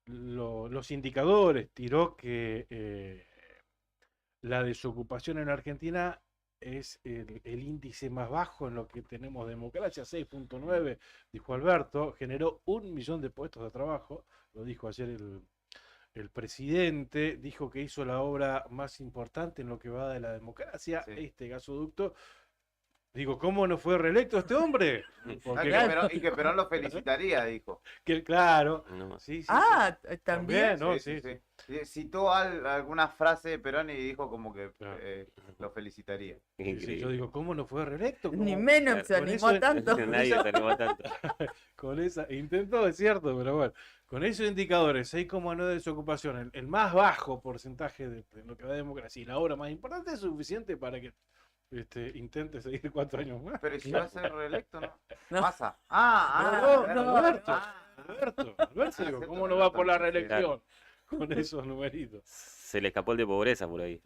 los indicadores, tiró que la desocupación en Argentina es el índice más bajo en lo que tenemos democracia, 6.9, dijo Alberto, generó 1 millón de puestos de trabajo, lo dijo ayer el presidente, dijo que hizo la obra más importante en lo que va de la democracia, Sí. este gasoducto. Digo, ¿cómo no fue reelecto este hombre? Porque, Y que Perón lo felicitaría, dijo. claro, No. sí, sí, Ah, también. ¿no? Sí, Sí, sí, sí. Citó alguna frase de Perón y dijo como que Claro. lo felicitaría. sí, sí, Increíble. yo digo, ¿cómo no fue reelecto? Ni ¿Cómo? menos se Con animó eso- tanto. Nadie se animó tanto. Con esa, intentó, es cierto, pero bueno, con esos indicadores, 6,9 de desocupación, el más bajo porcentaje de lo que va de democracia y la obra más importante es suficiente para que intente seguir 4 años más. Pero ¿y si va a ser reelecto, no? No. Massa. Alberto, Ah. Alberto, digo, ¿cómo no va por la reelección con esos numeritos? Se le escapó el de pobreza por ahí.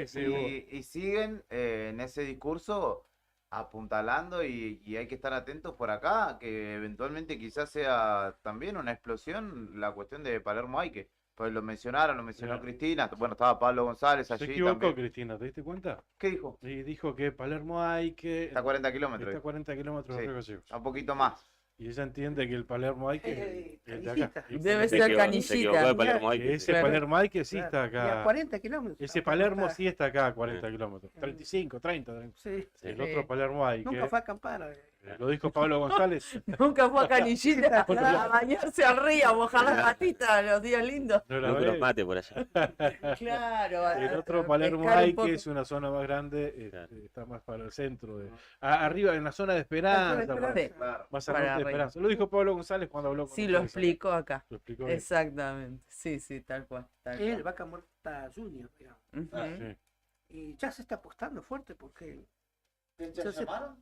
Sí, sí, Y siguen en ese discurso apuntalando y hay que estar atentos por acá, que eventualmente quizás sea también una explosión la cuestión de Palermo Aike. Pues lo mencionó Claro. Cristina, bueno, estaba Pablo González Se allí equivocó también. Cristina, ¿te diste cuenta? ¿Qué dijo? Y dijo que Palermo hay que... Está a 40 kilómetros. Está a 40 kilómetros de Sí. Río Gallegos. Un poquito más. Y ella entiende que el Palermo hay que... el de acá. Canillita. Debe Se ser equivocó- canillita. se equivocó de Palermo Que Aike, ese sí. Claro. Palermo hay que sí está Y a acá. 40 kilómetros. Ese tampoco Palermo está- sí está acá a 40 kilómetros. 35, 30. Sí. El otro Palermo hay Nunca que... fue a acampar. Lo dijo Pablo González. Nunca fue a Canillita a bañarse al río, a mojar las patitas los días lindos. No era No, pero él. mate por allá. Claro. El a otro Palermo pescar un hay poco. que es una zona más grande, Claro. está más para el centro. Arriba, en la zona de Esperanza. Esperanza. Sí. Claro. Más al Para norte de arriba. Esperanza. Lo dijo Pablo González cuando habló con Sí, lo ustedes acá. explicó acá. Lo explicó bien. Exactamente. Sí, sí, tal cual. Tal El cual. Vaca Muerta Junior, digamos. Ujú. Sí. Y ya se está apostando fuerte porque. ¿Te llamaron?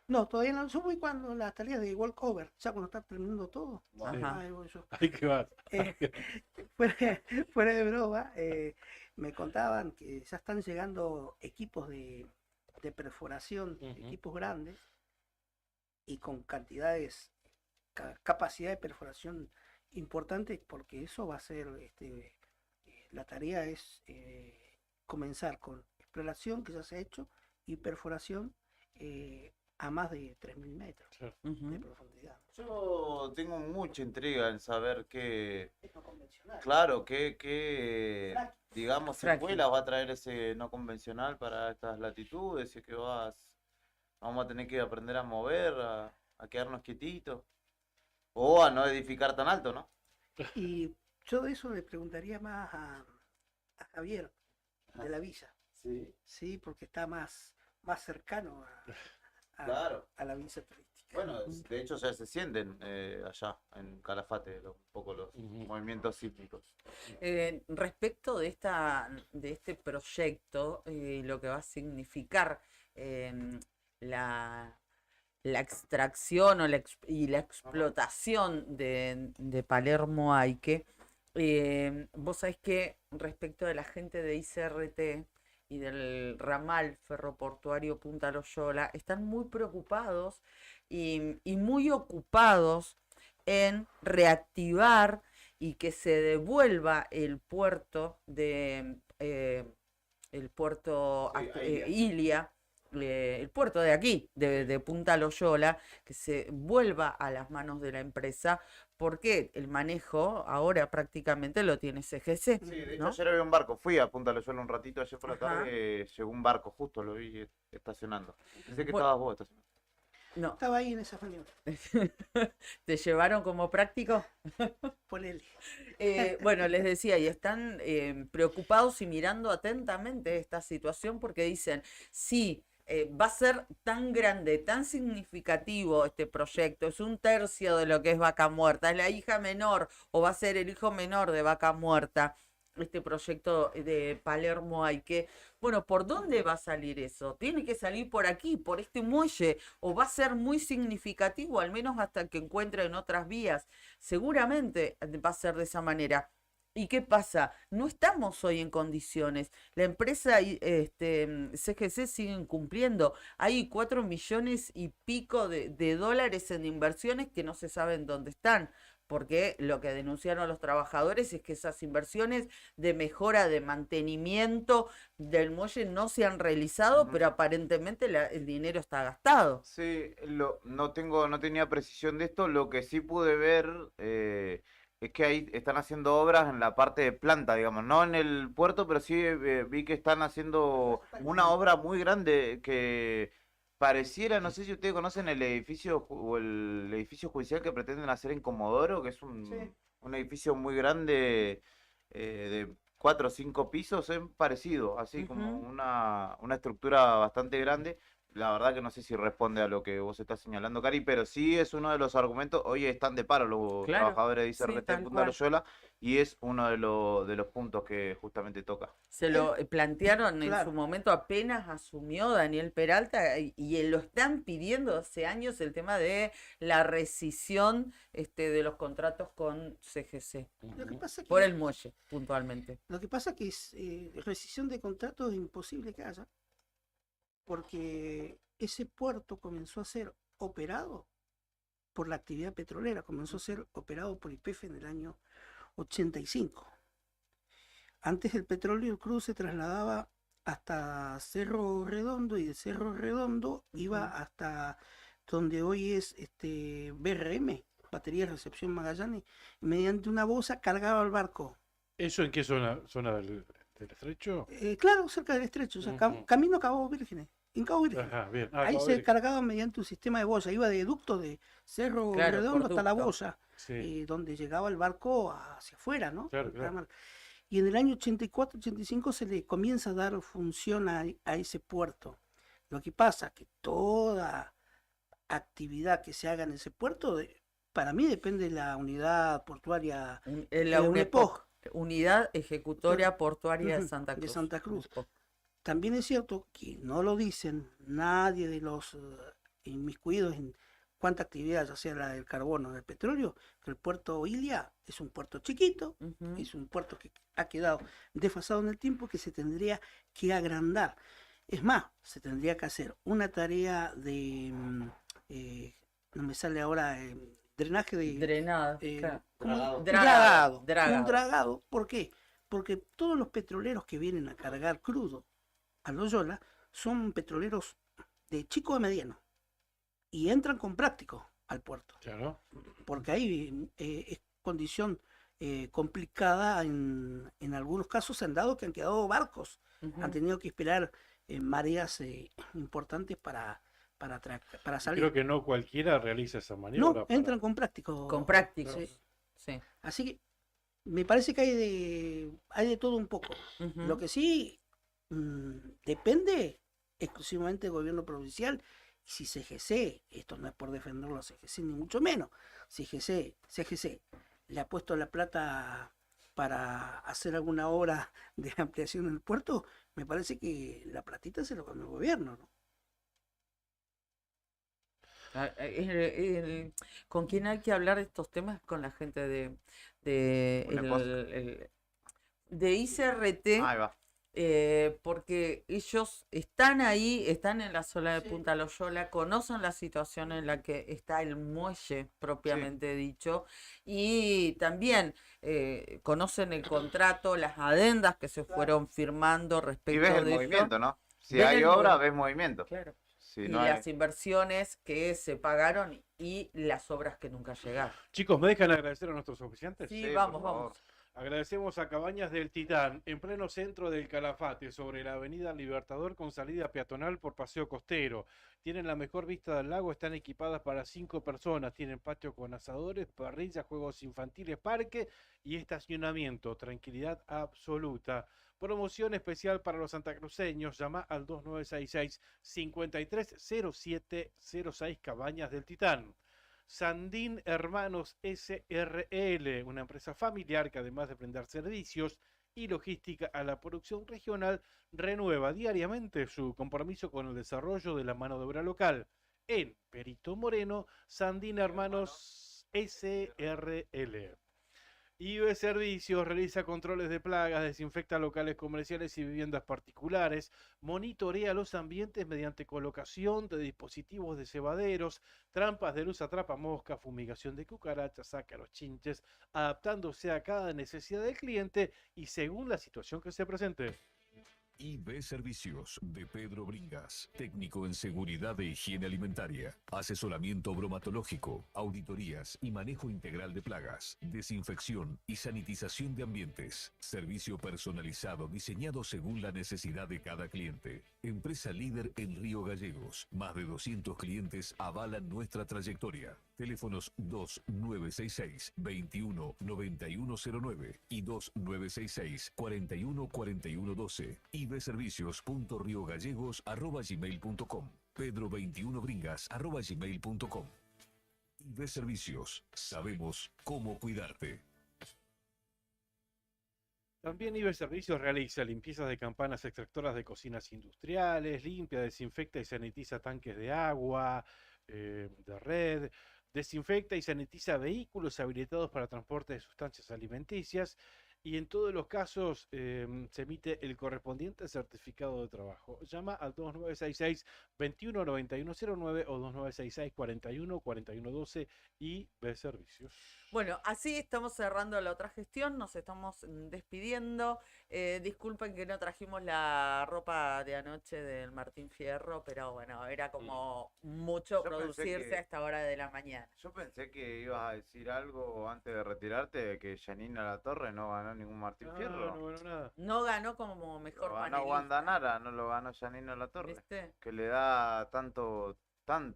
No, todavía no. Yo voy cuando la tarea de walkover, ya cuando está terminando todo. Ajá. Ahí voy yo. Ahí que va. Eh, fuera de broma, me contaban que ya están llegando equipos de perforación, Ujú. equipos grandes y con cantidades, capacidad de perforación importante, porque eso va a ser, la tarea es comenzar con exploración, que ya se ha hecho, y perforación a más de 3.000 metros de Ujú. profundidad. Yo tengo mucha intriga en saber qué, Es no convencional. claro, qué digamos, Fracking. secuelas va a traer ese no convencional para estas latitudes, si es que vamos a tener que aprender a mover, a quedarnos quietitos, o a no edificar tan alto, ¿no? Y yo de eso le preguntaría más a Javier de la Villa. Sí, Sí, porque está más cercano claro. a la villa turística. Bueno, de hecho ya se sienten allá en Calafate un poco los Ujú. movimientos sísmicos. Respecto de este proyecto, lo que va a significar la extracción y la explotación de Palermo Aike, vos sabés que respecto de la gente de ICRT y del ramal ferroportuario Punta Loyola, están muy preocupados y muy ocupados en reactivar y que se devuelva el puerto Ilia, el puerto de aquí, de Punta Loyola, que se vuelva a las manos de la empresa, porque el manejo ahora prácticamente lo tiene CGC. Sí, de hecho ¿no? ayer había un barco, fui a Punta Loyola un ratito, ayer por la Ajá. tarde llegó un barco, justo lo vi estacionando. Pensé que Bueno. estabas vos estacionando. No, Estaba ahí en esa maniobra. ¿te llevaron como práctico? Ponele. Bueno, les decía, y están preocupados y mirando atentamente esta situación porque dicen, sí, va a ser tan grande, tan significativo este proyecto, es 1/3 de lo que es Vaca Muerta, es la hija menor o va a ser el hijo menor de Vaca Muerta. este proyecto de Palermo hay que, bueno, ¿por dónde va a salir eso? Tiene que salir por aquí, por este muelle, o va a ser muy significativo, al menos hasta que encuentren otras vías. Seguramente va a ser de esa manera. ¿Y qué pasa? No estamos hoy en condiciones. La empresa CGC sigue incumpliendo. Hay 4 millones y pico de dólares en inversiones que no se saben dónde están, porque lo que denunciaron los trabajadores es que esas inversiones de mejora, de mantenimiento del muelle no se han realizado, pero aparentemente el dinero está gastado. Sí, no tenía precisión de esto. Lo que sí pude ver es que ahí están haciendo obras en la parte de planta, digamos, no en el puerto, pero sí vi que están haciendo una obra muy grande que pareciera, no sé si ustedes conocen el edificio o el edificio judicial que pretenden hacer en Comodoro, que es un edificio muy grande de 4 o 5 pisos, es parecido, así como una estructura bastante grande. La verdad que no sé si responde a lo que vos estás señalando, Cari, pero sí es uno de los argumentos. Hoy están de paro los trabajadores de ICRT en Punta Loyola y es uno de los puntos que justamente toca. Se lo plantearon en su momento, apenas asumió Daniel Peralta, y lo están pidiendo hace años, el tema de la rescisión de los contratos con CGC. Lo que pasa por el muelle, puntualmente. Lo que pasa que es rescisión de contratos es imposible que haya, porque ese puerto comenzó a ser operado por la actividad petrolera, comenzó a ser operado por YPF en el año 85. Antes el petróleo y el crudo se trasladaba hasta Cerro Redondo, y de Cerro Redondo iba hasta donde hoy es BRM, Batería de Recepción Magallanes, y mediante una boza cargaba el barco. ¿Eso en qué zona? ¿Zona del estrecho? Claro, cerca del estrecho, o sea, camino a Cabo Vírgenes. En Cabo Vírgenes. Ajá, bien. Ahí Cabo se Vírgenes. cargaba mediante un sistema de boya, iba de ducto de Cerro Redondo hasta la boya, Sí. donde llegaba el barco hacia afuera, ¿no? Claro, claro. Y en el año 84-85 se le comienza a dar función a ese puerto. Lo que pasa que toda actividad que se haga en ese puerto, para mí depende de la unidad portuaria La UNEPOC, Unidad Ejecutoria Portuaria de Santa Cruz. De Santa Cruz. También es cierto que no lo dicen nadie de los inmiscuidos en cuánta actividad, ya sea la del carbono o del petróleo, que el puerto Ilia es un puerto chiquito, es un puerto que ha quedado desfasado en el tiempo, que se tendría que agrandar. Es más, se tendría que hacer una tarea de, no me sale ahora, drenaje de... Dragado. ¿Por qué? Porque todos los petroleros que vienen a cargar crudo a Loyola son petroleros de chico a mediano y entran con práctico al puerto. Claro. Porque ahí es condición complicada. En algunos casos se han dado que han quedado barcos, han tenido que esperar mareas importantes para salir. Creo que no cualquiera realiza esa maniobra. No, entran con práctico. Con práctico. Sí. Así que me parece que hay de todo un poco. Lo que sí depende exclusivamente del gobierno provincial. Si CGC, esto no es por defenderlo a CGC ni mucho menos, si CGC le ha puesto la plata para hacer alguna obra de ampliación en el puerto, me parece que la platita se lo come el gobierno, ¿no? ¿Con quién hay que hablar de estos temas? Con la gente de ICRT. Ahí va. Porque ellos están ahí, están en la zona de Punta Loyola, conocen la situación en la que está el muelle propiamente dicho, y también conocen el contrato, las adendas que se fueron firmando respecto Y ves el de movimiento, ¿no? Si hay obra, ves movimiento. Claro. Si Y no hay... las inversiones que se pagaron y las obras que nunca llegaron. Chicos, ¿me dejan agradecer a nuestros oficiantes? Sí, vamos. Agradecemos a Cabañas del Titán, en pleno centro del Calafate, sobre la avenida Libertador con salida peatonal por Paseo Costero. Tienen la mejor vista del lago, están equipadas para 5 personas, tienen patio con asadores, parrillas, juegos infantiles, parque y estacionamiento. Tranquilidad absoluta. Promoción especial para los santacruceños, llama al 2966-530706 Cabañas del Titán. Sandín Hermanos SRL, una empresa familiar que además de brindar servicios, y logística a la producción regional, renueva diariamente su compromiso con el desarrollo de la mano de obra local. En Perito Moreno, Sandina Hermanos SRL. IB Servicios realiza controles de plagas, desinfecta locales comerciales y viviendas particulares, monitorea los ambientes mediante colocación de dispositivos de cebaderos, trampas de luz atrapamosca, fumigación de cucarachas, ácaros, chinches, adaptándose a cada necesidad del cliente y según la situación que se presente. IB Servicios de Pedro Bringas, técnico en seguridad de higiene alimentaria, asesoramiento bromatológico, auditorías y manejo integral de plagas, desinfección y sanitización de ambientes, servicio personalizado diseñado según la necesidad de cada cliente. Empresa líder en Río Gallegos, más de 200 clientes avalan nuestra trayectoria. Teléfonos 2966-219109 y 2966-414112. ibservicios.riogallegos@gmail.com. pedro21bringas@gmail.com. IB Servicios. Sabemos cómo cuidarte. También IB Servicios realiza limpiezas de campanas extractoras de cocinas industriales, limpia, desinfecta y sanitiza tanques de agua, de red, desinfecta y sanitiza vehículos habilitados para transporte de sustancias alimenticias y en todos los casos se emite el correspondiente certificado de trabajo. Llama al 2966-219109 o 2966-414112 IB Servicios. Bueno, así estamos cerrando la otra gestión, nos estamos despidiendo. Disculpen que no trajimos la ropa de anoche del Martín Fierro, pero bueno, era como mucho Yo pensé producirse que- a esta hora de la mañana. Yo pensé que ibas a decir algo antes de retirarte, que Janina Latorre no ganó ningún Martín Fierro. No ganó nada. No ganó como mejor Lo ganó panelista, Wanda Nara, no lo ganó Janina Latorre. ¿viste? Que le da tanto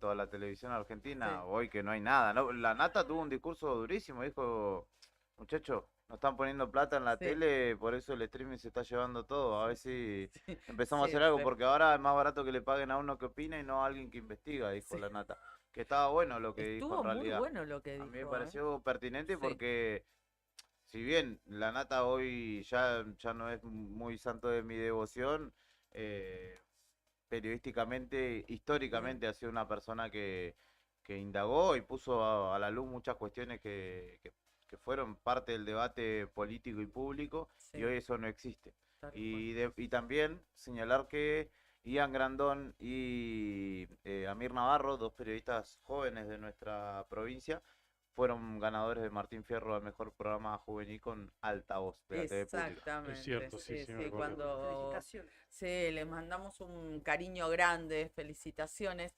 a la televisión argentina Sí. hoy que no hay nada. ¿No? La Nata tuvo un discurso durísimo, dijo, muchachos, no están poniendo plata en la Sí. tele, por eso el streaming se está llevando todo. A ver si empezamos Sí, a hacer algo, sí. porque ahora es más barato que le paguen a uno que opina y no a alguien que investiga, dijo Sí. la Nata. Que estaba bueno lo que dijo Estuvo en muy realidad. bueno lo que A dijo. mí me pareció pertinente Sí. porque si bien la Nata hoy ya no es muy santo de mi devoción, periodísticamente, históricamente ha sido una persona que indagó y puso a la luz muchas cuestiones que fueron parte del debate político y público, Sí, y hoy eso no existe. tal Y también señalar que Ian Grandón y Amir Navarro, dos periodistas jóvenes de nuestra provincia, fueron ganadores de Martín Fierro al mejor programa juvenil con Altavoz de la TV pública. Exactamente. Es cierto, sí, me acuerdo. Cuando Felicitaciones. sí, les mandamos un cariño grande, felicitaciones.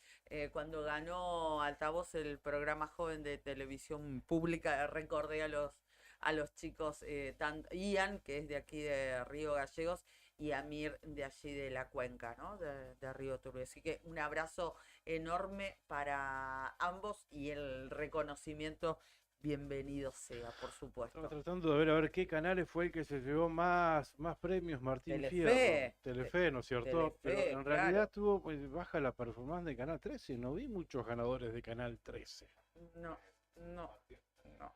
Cuando ganó Altavoz el programa joven de televisión pública, recordé a los chicos, Ian, que es de aquí de Río Gallegos, y Amir de allí de la cuenca, ¿no? De Río Turbio. Así que un abrazo enorme para ambos y el reconocimiento, bienvenido sea, por supuesto. Estaba tratando de ver a ver qué canales fue el que se llevó más premios Martín Telefe. Fierro. Telefe, ¿no es cierto? Telefe, Pero en claro. realidad estuvo pues, baja la performance de Canal 13. No vi muchos ganadores de Canal 13. No.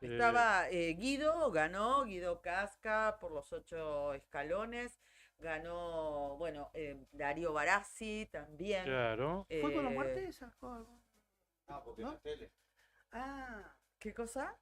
Eh, Estaba ganó Guido Casca por los 8 escalones, ganó, bueno, Darío Barassi también. Claro. ¿Fue con la Eh, muerte esa? ¿Fue- Porque ¿No? no es tele. Ah, ¿Qué cosa?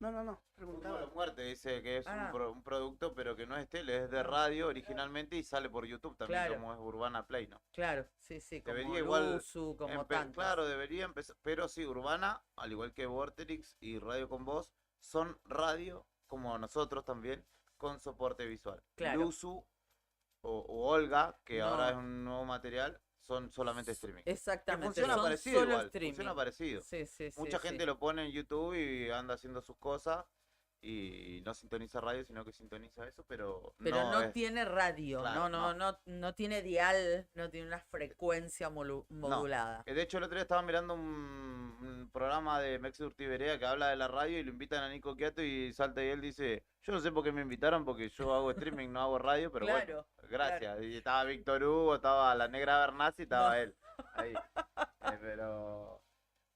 no, Fue con preguntaba. la muerte, dice que es Ah. un producto, pero que no es tele, es de radio originalmente y sale por YouTube también, Claro. como es Urbana Play, ¿no? Claro, sí, como Debería igual Luzu, como tantos. Claro, debería empezar, pero sí, Urbana, al igual que Vorterix y Radio con Voz, son radio, como nosotros también, con soporte visual. Claro. Luzu o Olga, que No. ahora es un nuevo material, son solamente streaming. Que Exactamente, funciona son parecido solo igual, streaming. funciona parecido. Sí, Mucha sí. gente lo pone en YouTube y anda haciendo sus cosas y no sintoniza radio, sino que sintoniza eso, pero Pero no es- tiene radio, Claro, no tiene dial, no tiene una frecuencia modulada. De hecho, el otro día estaba mirando un programa de Mex Urtiberea que habla de la radio y lo invitan a Nico Quiato y salta y él dice, yo no sé por qué me invitaron porque yo hago streaming, no hago radio, pero Claro, bueno, gracias. Y estaba Víctor Hugo, estaba la Negra Bernasi y estaba No. él ahí.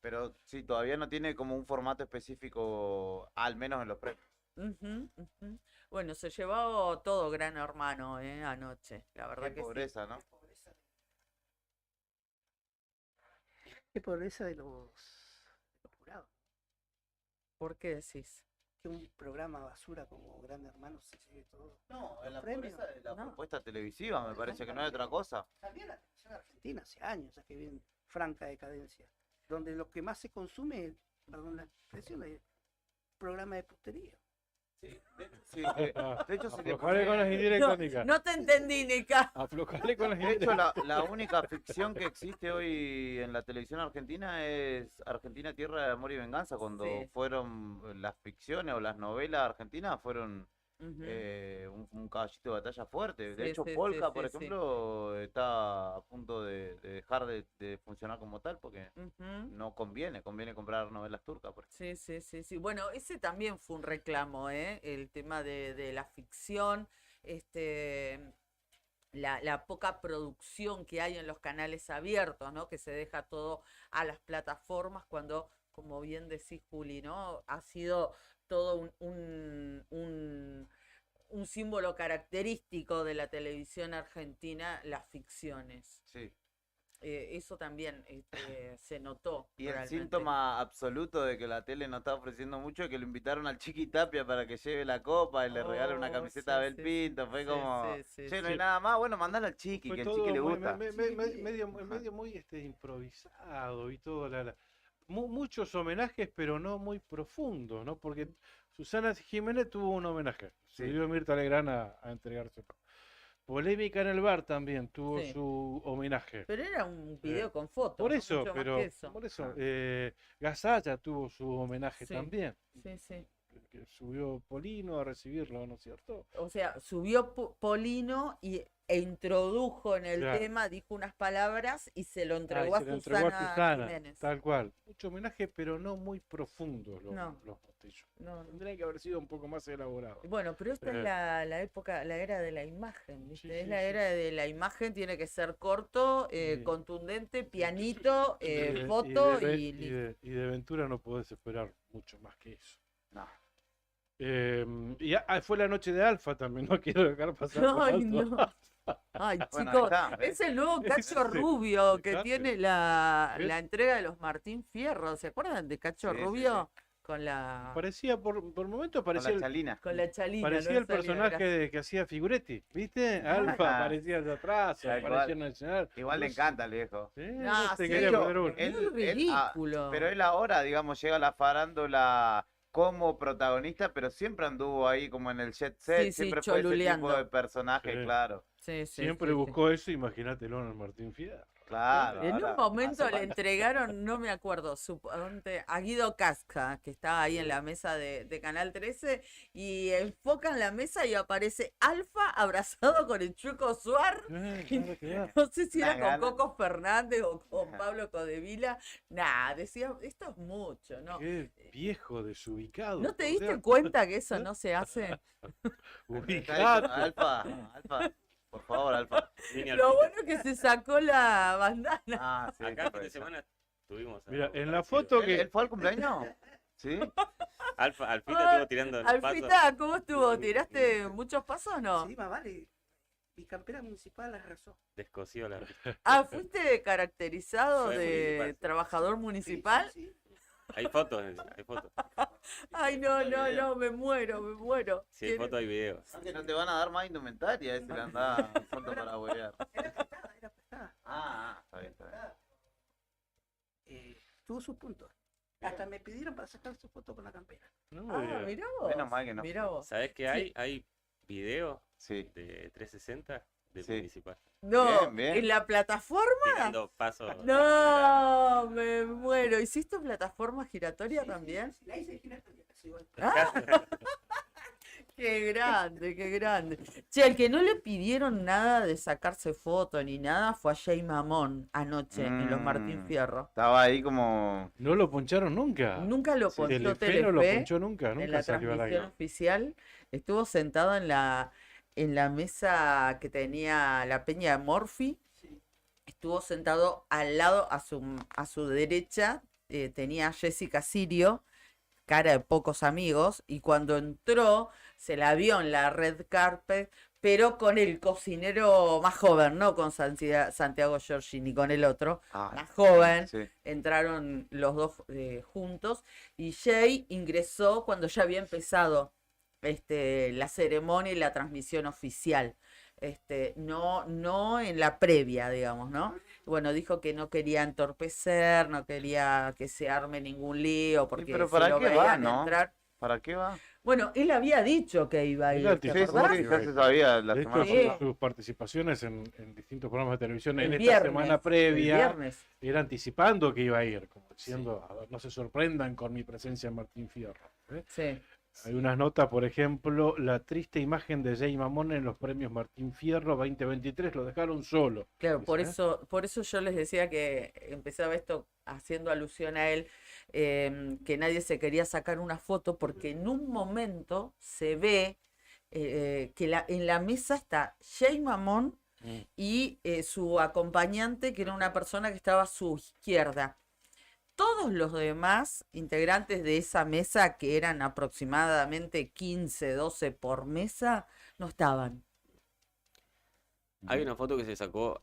Pero sí, todavía no tiene como un formato específico, al menos en los premios. Ujú, ujú. Bueno, se llevó todo Gran Hermano, anoche. La verdad Qué que sí. pobreza, ¿no? Qué pobreza de los jurados. ¿Por qué decís? Que un programa basura como Gran Hermano se lleve todo. No, los en la premios. pobreza de la No. propuesta televisiva, me parece que no hay otra cosa. También la televisión argentina hace años ya que viene en franca decadencia, donde lo que más se consume, perdón la expresión, es programa de putería. Sí, de hecho se le Aflojale con las pone... indirectas, Nica. No te entendí, Nica. Aflojale con las De hecho, indirectas. la única ficción que existe hoy en la televisión argentina es Argentina Tierra de Amor y Venganza, cuando Sí. fueron las ficciones o las novelas argentinas fueron Ujú. un caballito de batalla fuerte. De Sí, hecho, sí, Polka, sí, por sí, sí. ejemplo, está a punto de dejar de funcionar como tal porque Ujú. no conviene comprar novelas turcas. Por ejemplo. Sí, sí, sí, sí. Bueno, ese también fue un reclamo, el tema de la ficción, la poca producción que hay en los canales abiertos, ¿no? Que se deja todo a las plataformas cuando, como bien decís, Juli, ¿no? Ha sido todo un símbolo característico de la televisión argentina, las ficciones. Sí. Eso también se notó Y el realmente. síntoma absoluto de que la tele no está ofreciendo mucho es que lo invitaron al Chiqui Tapia para que lleve la copa y le regale una Oh, camiseta de sí, Abel sí, sí. Pinto. Fue Sí, como, sí, sí, che, no hay sí. nada más, bueno, mandala al Chiqui, Fue que al todo Chiqui le muy, gusta. medio muy improvisado y todo. Muchos homenajes, pero no muy profundos, ¿no? Porque Susana Jiménez tuvo un homenaje. Sí. Subió Mirta Legrand a entregarse. Polémica en el bar también tuvo Sí. su homenaje. Pero era un video con fotos, Por no eso, mucho más pero que eso. por eso, Gasalla tuvo su homenaje Sí. también. Sí, sí. Que subió Polino a recibirlo, ¿no es cierto? O sea, subió Polino e introdujo en el Claro. tema, dijo unas palabras y se lo Ah, y entregó a se lo entregó a Susana Susana, Jiménez. tal cual. Mucho homenaje, pero no muy profundos No. los botellos. No, no. Tendrían que haber sido un poco más elaborados. Bueno, pero esta es Eh. la época, la era de la imagen, ¿viste? Sí, Es sí, la sí. era de la imagen, tiene que ser corto, Sí. contundente, pianito, de- foto de, y y listo. de Ventura no podés esperar mucho más que eso. No. Fue la noche de Alfa también, no quiero dejar pasar por Ay, alto. no. Ay, Bueno, chicos, ahí está, ¿ves? es el nuevo Cacho Sí, Rubio que fíjate. tiene la ¿Ves? entrega de los Martín Fierro. ¿Se acuerdan de Cacho Sí, sí, Rubio? Con la Parecía, por momentos Con parecía la chalina. con la chalina. parecía no el salía, personaje gracias. que hacía Figuretti, ¿viste? Alfa aparecía de atrás, Tal aparecía cual. en Nacional. Igual le No sé, encanta al viejo. No, no te sí, quería yo- poner uno. es muy ridículo. Pero él ahora, digamos, llega a la farándula como protagonista, pero siempre anduvo ahí como en el jet set, Sí, sí, siempre fue ese tipo choluleando. de personaje, Sí. claro. Sí, sí, Siempre sí, sí. buscó eso, imagínatelo en el Martín Fierro. Claro. En un ahora momento hace le falta. entregaron, no me acuerdo, suponte, a Guido Casca, que estaba ahí en la mesa de Canal 13, y enfocan la mesa y aparece Alfa abrazado con el Chueco Suar. Nada que ver. No sé si era Una con gana. Coco Fernández o con Pablo Codevila. Nah, decía, esto es mucho, ¿no? Qué viejo desubicado. ¿No te o diste sea, cuenta que eso no se hace? Está ubicado. diciendo, Alfa, por favor, Alfa. Mini Lo Alfita. bueno es que se sacó la bandana. Ah, sí, Acá el fin de puede ser. semana tuvimos. Mira, algo en la parecido. foto ¿Él, que él fue al cumpleaños? Sí. Alfita Ah, estuvo tirando el paso. Alfita, ¿cómo estuvo? ¿Tiraste muchos pasos o no? Sí, más vale. Mi campera municipal arrasó. Descosió la Ah, ¿fuiste caracterizado Soy de municipal, sí. trabajador Sí, municipal? sí, sí. Hay fotos, hay fotos. Ay, no, no, no, me muero, me muero. Si hay fotos, hay videos. No, que no te van a dar más indumentaria si le andás foto para huevear. Era prestada, era prestada. Está bien, está bien. Tuvo sus puntos. Hasta me pidieron para sacar su foto con la campera. no, Ah, mirá vos. Menos mal que no Mirá vos. ¿Sabés qué hay? Hay videos Sí. de 360 de Sí. municipal. No, Bien, bien. ¿en la plataforma? Tirando pasos. No, me muero. ¿Hiciste plataforma giratoria también? Sí, la hice giratoria, casi igual. Ah, qué grande, qué grande. Che, al que no le pidieron nada de sacarse foto ni nada fue a Jay Mamón anoche en los Martín Mm. Fierro. Estaba ahí como. no lo poncharon nunca. Nunca lo ponchó Telefe no lo Telefe. ponchó nunca, En nunca la salió al transmisión aire. oficial, estuvo sentado en la mesa que tenía la peña de Morphy, estuvo sentado al lado, a su derecha, tenía a Jessica Sirio, cara de pocos amigos, y cuando entró se la vio en la red carpet, pero con el cocinero más joven, no con Santiago Giorgi con el otro, más joven. Sí. Entraron los dos juntos, y Jay ingresó cuando ya había empezado la ceremonia y la transmisión oficial. No en la previa, digamos, ¿no? Bueno, dijo que no quería entorpecer, no quería que se arme ningún lío, porque pero si ¿para lo qué va, veían no? entrar. ¿Para qué va? Bueno, él había dicho que iba a Él ir, ¿te anticipó acordás? Sí, ya se sabía la De semana hecho, Sí. pasada. sus participaciones en distintos programas de televisión El en esta viernes, semana el previa viernes. era anticipando que iba a ir, como diciendo, a ver, no se sorprendan con mi presencia en Martín Fierro. ¿eh? Sí. Hay unas notas, por ejemplo, la triste imagen de Jay Mamón en los premios Martín Fierro 2023, lo dejaron solo. Claro, Dice, por eso yo les decía que empezaba esto haciendo alusión a él, que nadie se quería sacar una foto, porque en un momento se ve que en la mesa está Jay Mamón y su acompañante, que era una persona que estaba a su izquierda. Todos los demás integrantes de esa mesa, que eran aproximadamente 15, 12 por mesa, no estaban. Hay una foto que se sacó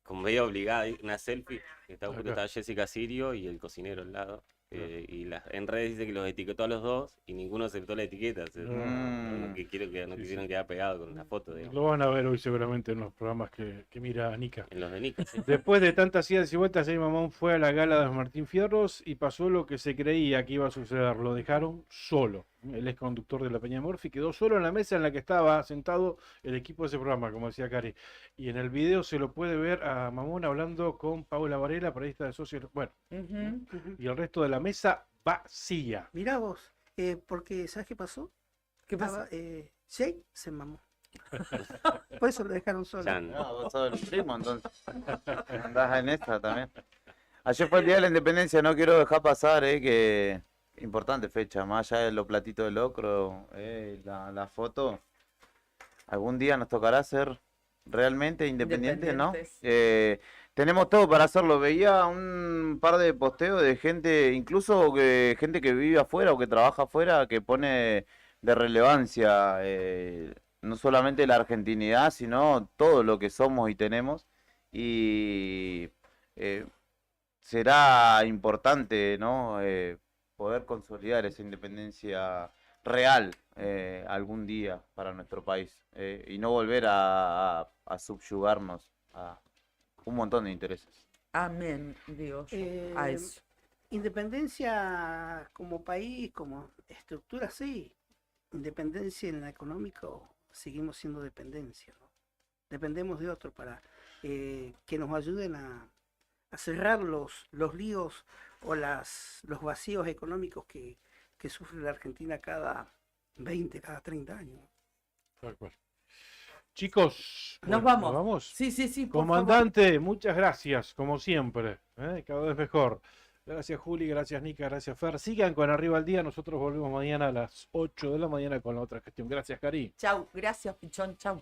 como medio obligada, una selfie, que estaba, justo Acá. estaba Jessica Sirio y el cocinero al lado. En redes dice que los etiquetó a los dos y ninguno aceptó la etiqueta. O sea, no quisieron quedar pegados con una foto, digamos. Lo van a ver hoy seguramente en los programas que mira Nica. En los de Nica, sí. Después de tantas idas y vueltas, Jay Mamón fue a la gala de Martín Fierros y pasó lo que se creía que iba a suceder. Lo dejaron solo. El ex conductor de la Peña Murphy quedó solo en la mesa en la que estaba sentado el equipo de ese programa, como decía Cari. Y en el video se lo puede ver a Mamón hablando con Paula Varela, periodista de Socios. Bueno, y el resto de la mesa vacía. Mirá vos, porque ¿sabes qué pasó? ¿Qué pasa? Jay se mamó. Por eso lo dejaron solo. Chan. No, vos sos el primo, entonces. Andás en esta también. Ayer fue el Día de la Independencia, no quiero dejar pasar, que importante fecha, más allá de los platitos de locro, la foto. Algún día nos tocará ser realmente independientes, ¿no? Tenemos todo para hacerlo. Veía un par de posteos de gente, incluso gente que vive afuera o que trabaja afuera, que pone de relevancia no solamente la argentinidad, sino todo lo que somos y tenemos. Y será importante, ¿no? Poder consolidar esa independencia real algún día para nuestro país y no volver a subyugarnos a un montón de intereses. Amén, digo yo, a eso. Independencia como país, como estructura, sí. Independencia en lo económico, seguimos siendo dependencia, ¿no? Dependemos de otros para que nos ayuden a cerrar los líos o los vacíos económicos que sufre la Argentina cada 20, cada 30 años. Tal cual. Chicos, Nos bueno, vamos. vamos. Sí, por Comandante, muchas gracias, como siempre. Cada vez mejor. Gracias, Juli, gracias, Nica, gracias, Fer. Sigan con Arriba al Día. Nosotros volvemos mañana a las 8 de la mañana con la otra gestión. Gracias, Cari. Chau, gracias, Pichón. Chau.